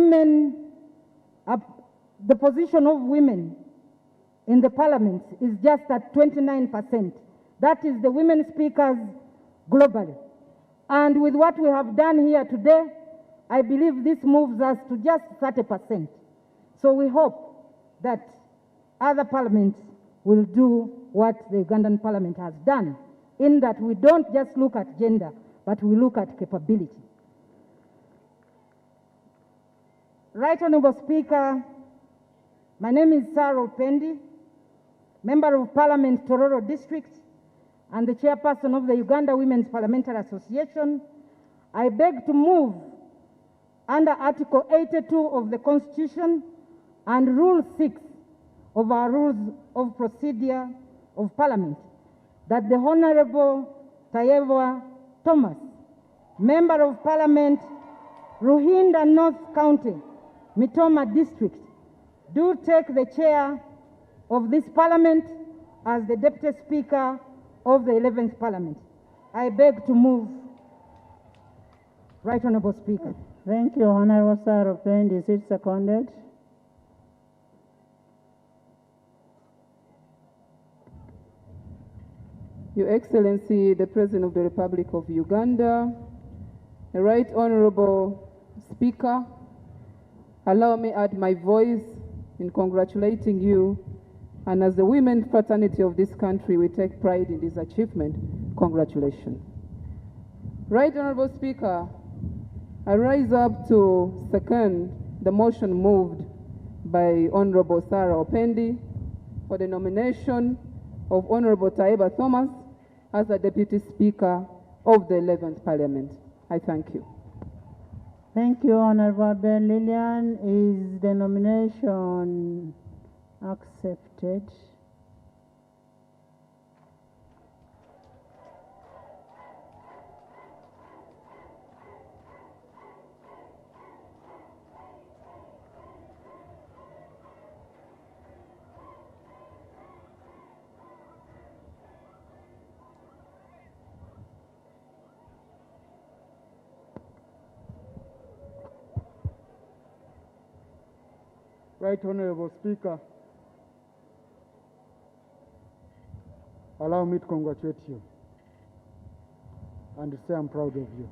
position of women in the parliament is just at 29%. That is the women speakers globally. And with what we have done here today, I believe this moves us to just 30%. So we hope that other parliaments will do what the Ugandan parliament has done, in that we don't just look at gender, but we look at capability. Right Honorable Speaker, my name is Sarah Opendi, Member of Parliament, Tororo District, and the Chairperson of the Uganda Women's Parliamentary Association. I beg to move under Article 82 of the Constitution and Rule 6 of our Rules of Procedure of Parliament that the Honorable Tayewa Thomas, Member of Parliament, Ruhinda North County, Mitoma District, do take the chair of this Parliament as the Deputy Speaker of the 11th Parliament. I beg to move. Right Honorable Speaker.
Thank you, Honorable Sarah Opendi. Is it seconded?
Your Excellency, the President of the Republic of Uganda, the Right Honorable Speaker, allow me add my voice in congratulating you, and as the women fraternity of this country, we take pride in this achievement. Congratulations. Right Honorable Speaker, I rise up to second the motion moved by Honorable Sarah Opendi for the nomination of Honorable Tayewa Thomas as the Deputy Speaker of the 11th Parliament. I thank you.
Thank you, Honorable Ben Lillian. Is the nomination accepted?
Right Honorable Speaker, allow me to congratulate you and say I'm proud of you.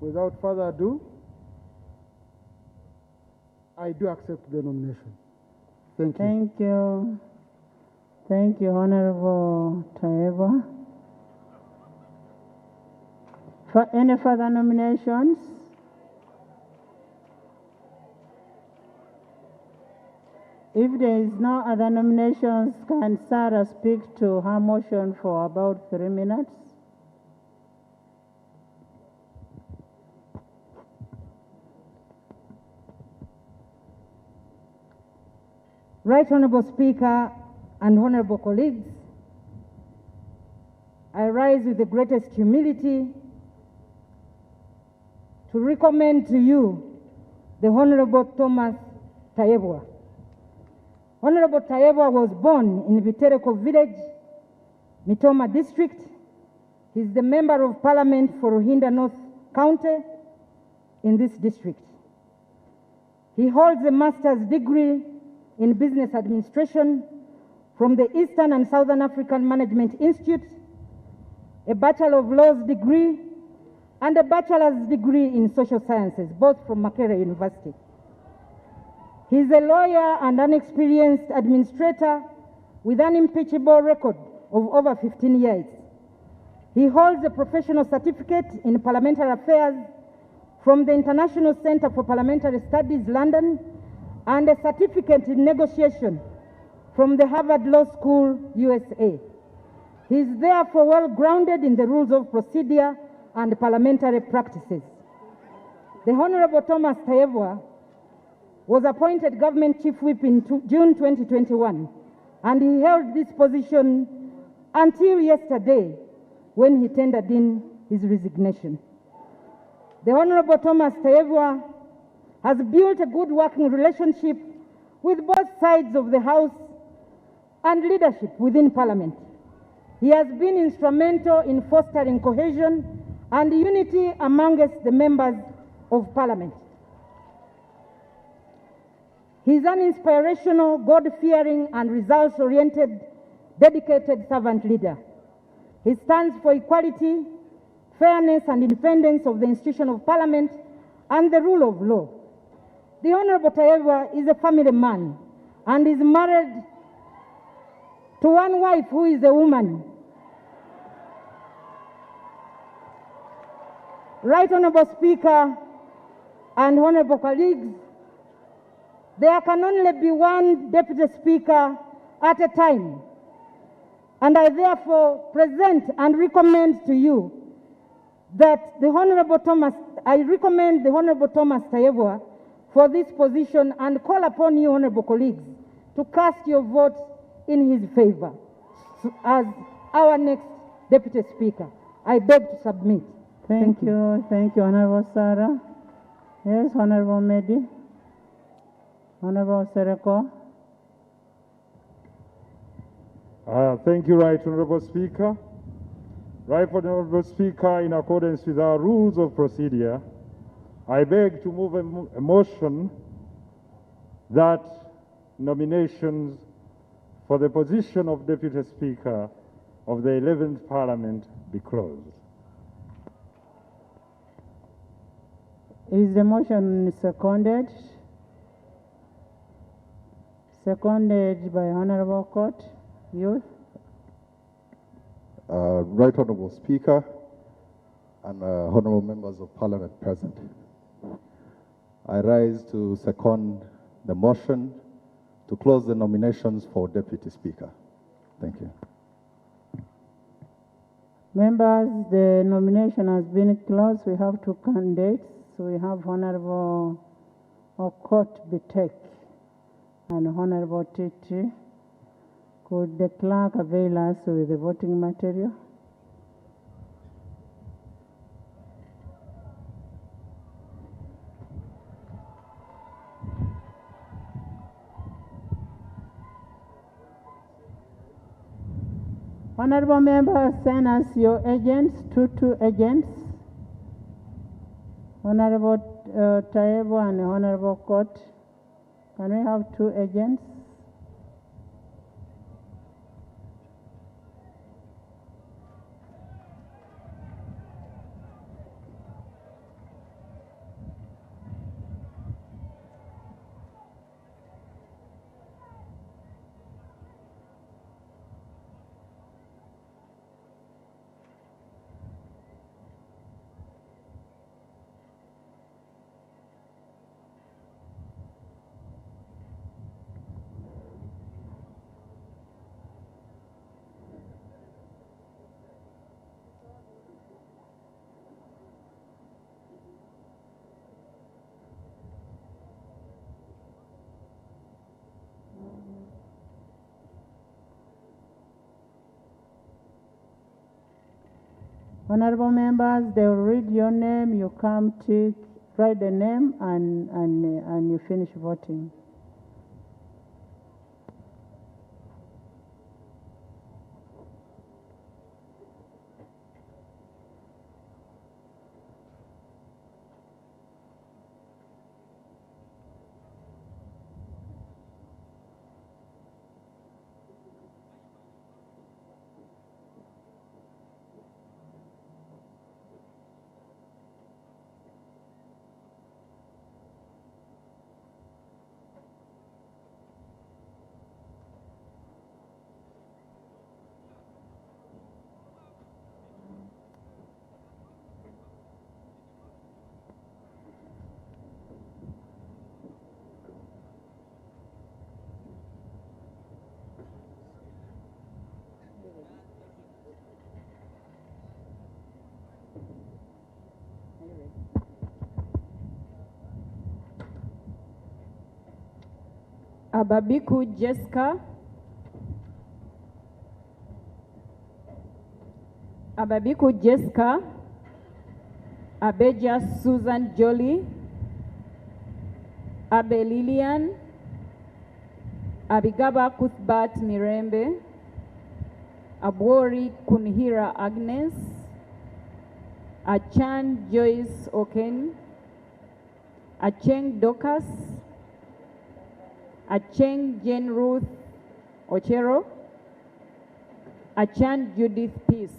Without further ado, I do accept the nomination. Thank you.
Thank you. Thank you, Honorable Tayebwa. For any further nominations? If there is no other nominations, can Sarah speak to her motion for about 3 minutes?
Right Honorable Speaker and honorable colleagues, I rise with the greatest humility to recommend to you the Honorable Thomas Tayebwa. Honorable Tayebwa was born in Vitereko Village, Mitoma District. He is the Member of Parliament for Ruhinda North County in this district. He holds a master's degree in Business Administration from the Eastern and Southern African Management Institute, a Bachelor of Laws degree, and a bachelor's degree in Social Sciences, both from Makerere University. He is a lawyer and an experienced administrator with an unimpeachable record of over 15 years. He holds a professional certificate in parliamentary affairs from the International Center for Parliamentary Studies, London, and a certificate in negotiation from the Harvard Law School, USA. He is therefore well grounded in the rules of procedure and parliamentary practices. The Honorable Thomas Tayebwa was appointed Government Chief Whip in June 2021, and he held this position until yesterday when he tendered in his resignation. The Honorable Thomas Tayebwa has built a good working relationship with both sides of the House and leadership within Parliament. He has been instrumental in fostering cohesion and unity amongst the members of Parliament. He is an inspirational, God-fearing, and results-oriented, dedicated servant leader. He stands for equality, fairness, and independence of the institution of Parliament and the rule of law. The Honorable Tayebwa is a family man and is married to one wife who is a woman. Right Honorable Speaker and honorable colleagues, there can only be one Deputy Speaker at a time, and I therefore present and recommend to you that I recommend the Honorable Thomas Tayebwa for this position and call upon you, honorable colleagues, to cast your vote in his favor as our next Deputy Speaker. I beg to submit.
Thank you. Thank you, Honorable Sarah. Yes, Honorable Mehdi. Honorable Sereko.
Thank you, Right Honorable Speaker. Right Honorable Speaker, in accordance with our rules of procedure, I beg to move a motion that nominations for the position of Deputy Speaker of the 11th Parliament be closed.
Is the motion seconded? Seconded by Honorable Court. Youth.
Right Honorable Speaker and honorable members of Parliament present. I rise to second the motion to close the nominations for Deputy Speaker. Thank you.
Members, the nomination has been closed. We have two candidates. We have Honorable Okot Bitek and Honorable Titi. Could the clerk avail us with the voting material? Honorable members, send us your agents, two agents. Honorable Tayebwa and Honorable Court. Can we have two agents? Honorable members, they will read your name, you come to write the name and you finish voting. Ababiku Jessica. Ababiku Jessica. Abeja Susan Jolie. Abe Lilian. Abigaba Kuthbat Mirembe. Abwori Kunhira Agnes. Achan Joyce Oken. Acheng Dokas. Acheng Jane Ruth Ochero. Achan Judith Peace.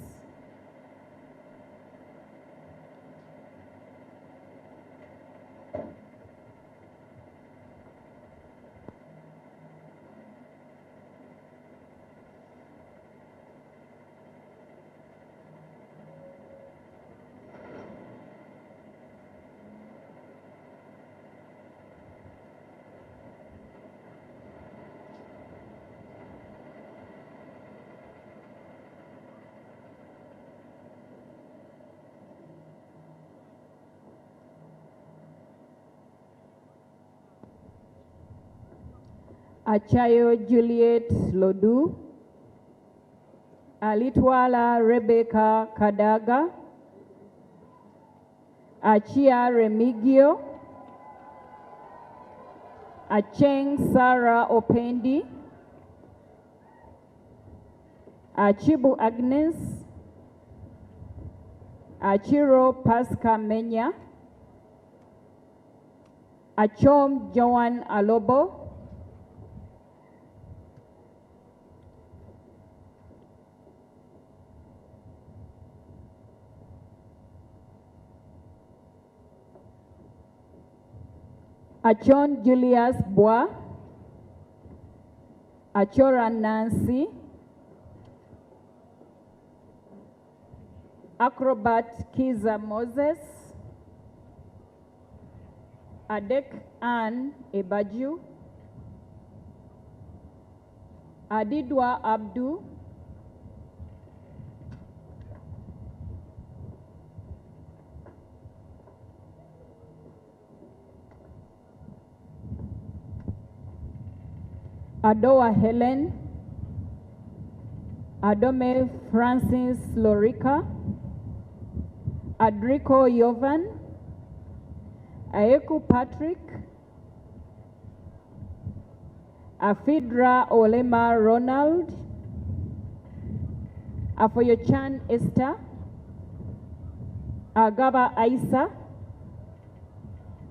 Achayo Juliet Lodu. Alitwala Rebecca Kadaga. Achia Remigio. Acheng Sarah Opendi. Achibu Agnes. Achiro Pasca Menya. Achom Joan Alobo. Achon Julius Bois. Achora Nancy. Acrobat Kiza Moses. Adek Ann Ebaju. Adidwa Abdu. Adoa Helen. Adome Francis Lorica. Adrico Yovan. Aeku Patrick. Afidra Olema Ronald. Afoyochan Esther. Agaba Aisa.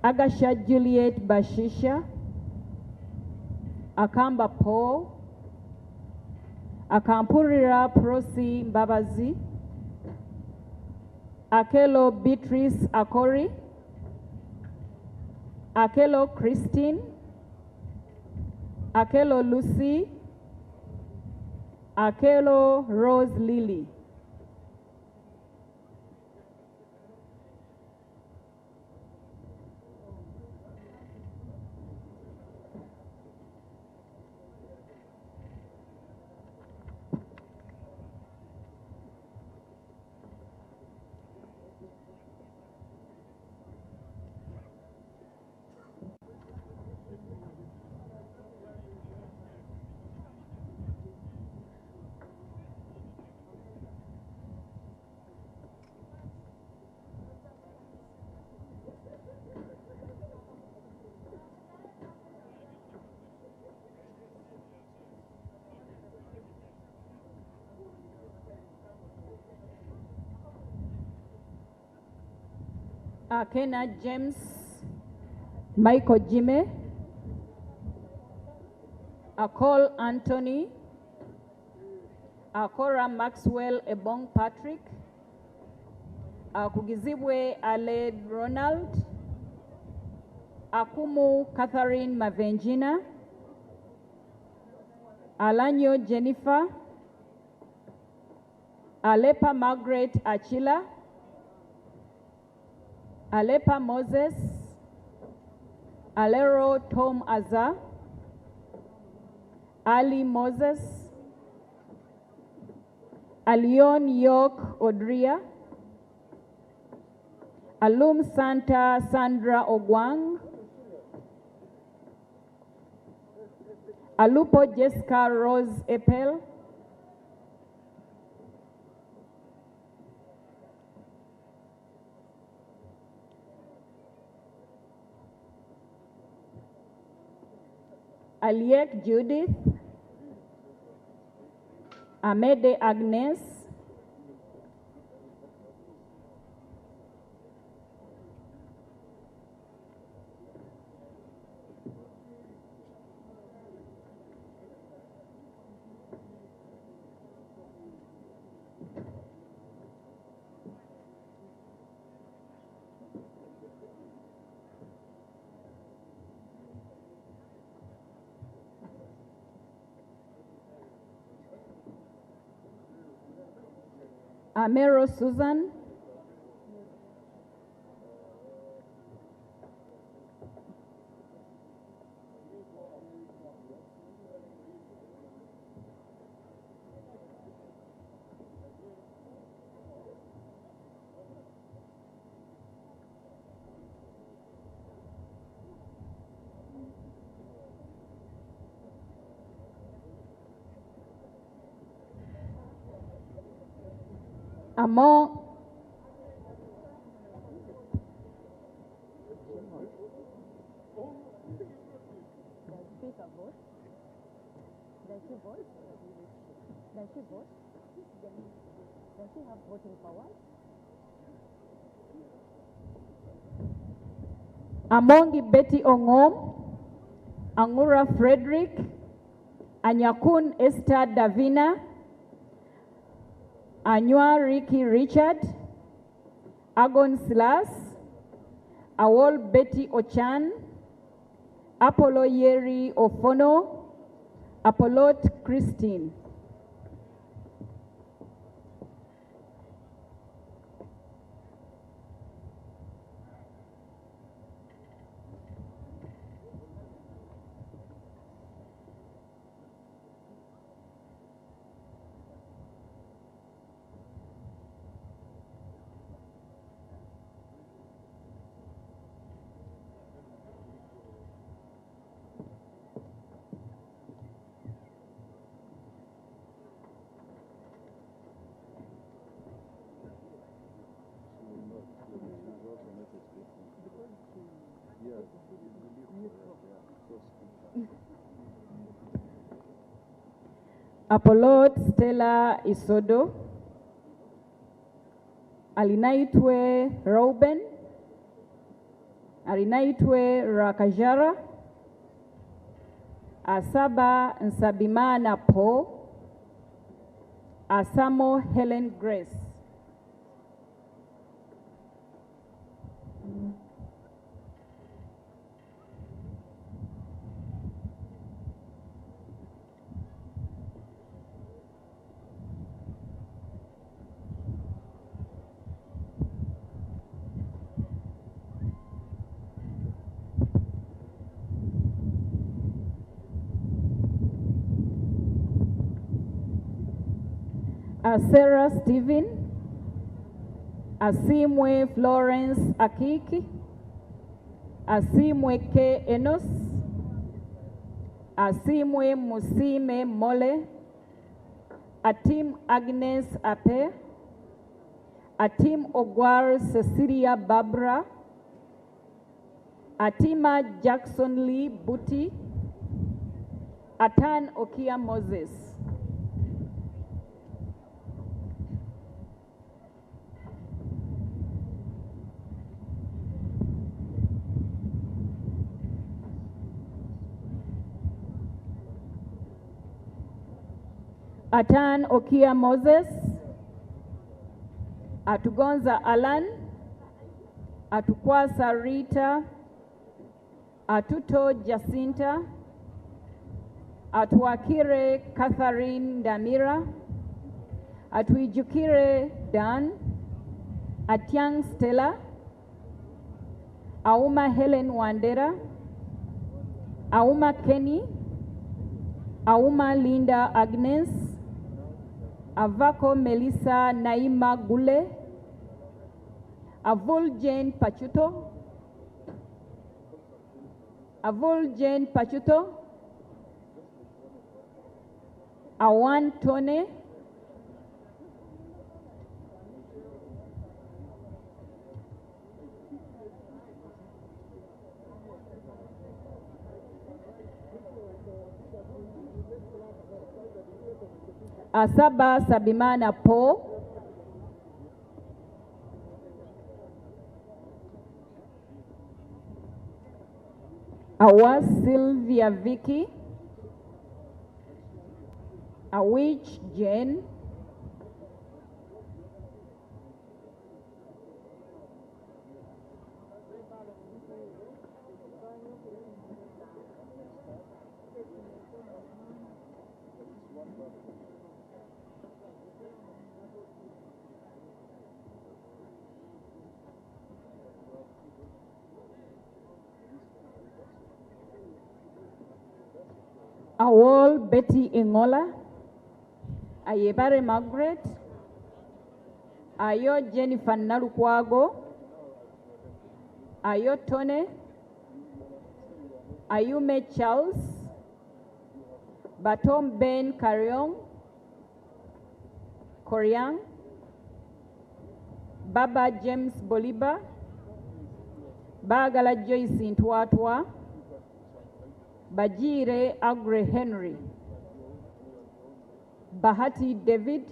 Agasha Juliet Bashisha. Akamba Paul. Akampurira Prosi Mbabazi. Akelo Beatrice Akori. Akelo Christine. Akelo Lucy. Akelo Rose Lily.
Akena James Michael Jime, Akol Anthony, Akora Maxwell Ebong Patrick, Akugizibwe Aled Ronald, Akumu Catherine Mavenjina, Alanyo Jennifer, Alepa Margaret Achila, Alepa Moses, Alero Tom Azar, Ali Moses, Alion York Odria, Alum Santa Sandra Ogwang, Alupo Jessica Rose Epel, Aliek Judith, Amede Agnes, Amero Susan, Among Amongi Betty Ongom, Angura Frederick, Anyakun Esther Davina, Anywa Ricky Richard, Agon Silas, Awol Betty Ochan, Apollo Yeri Ofono, Apollot Christine. Apollot Stella Isodo, Alinaitwe Reuben, Alinaitwe Rakajara, Asaba Nsabimana Po, Asamo Helen Grace. Sarah Stephen, Asimwe Florence Akiki, Asimwe K. Enos, Asimwe Musime Mole, Atim Agnes Ape, Atim Ogwar Cecilia Barbara, Atima Jackson Lee Buti, Atan Okia Moses. Atan Okia Moses, Atugonza Alan, Atukwasa Rita, Atuto Jacinta, Atuakire Catherine Damira, Atuijukire Dan, Atiang Stella, Auma Helen Wandera, Auma Kenny, Auma Linda Agnes, Avako Melissa Naima Gule, Avul Jane Pachuto, Avul Jane Pachuto, Awan Tone, Asaba Sabimana Po, Awa Sylvia Vicky, Awich Jane, Awol Betty Ingola, Ayebare Margaret, Ayo Jennifer Narukwago, Ayo Tone, Ayume Charles, Batom Ben Karyong, Korean, Baba James Boliba, Bagala Joyce Ntwatwa, Bajire Agre Henry, Bahati David,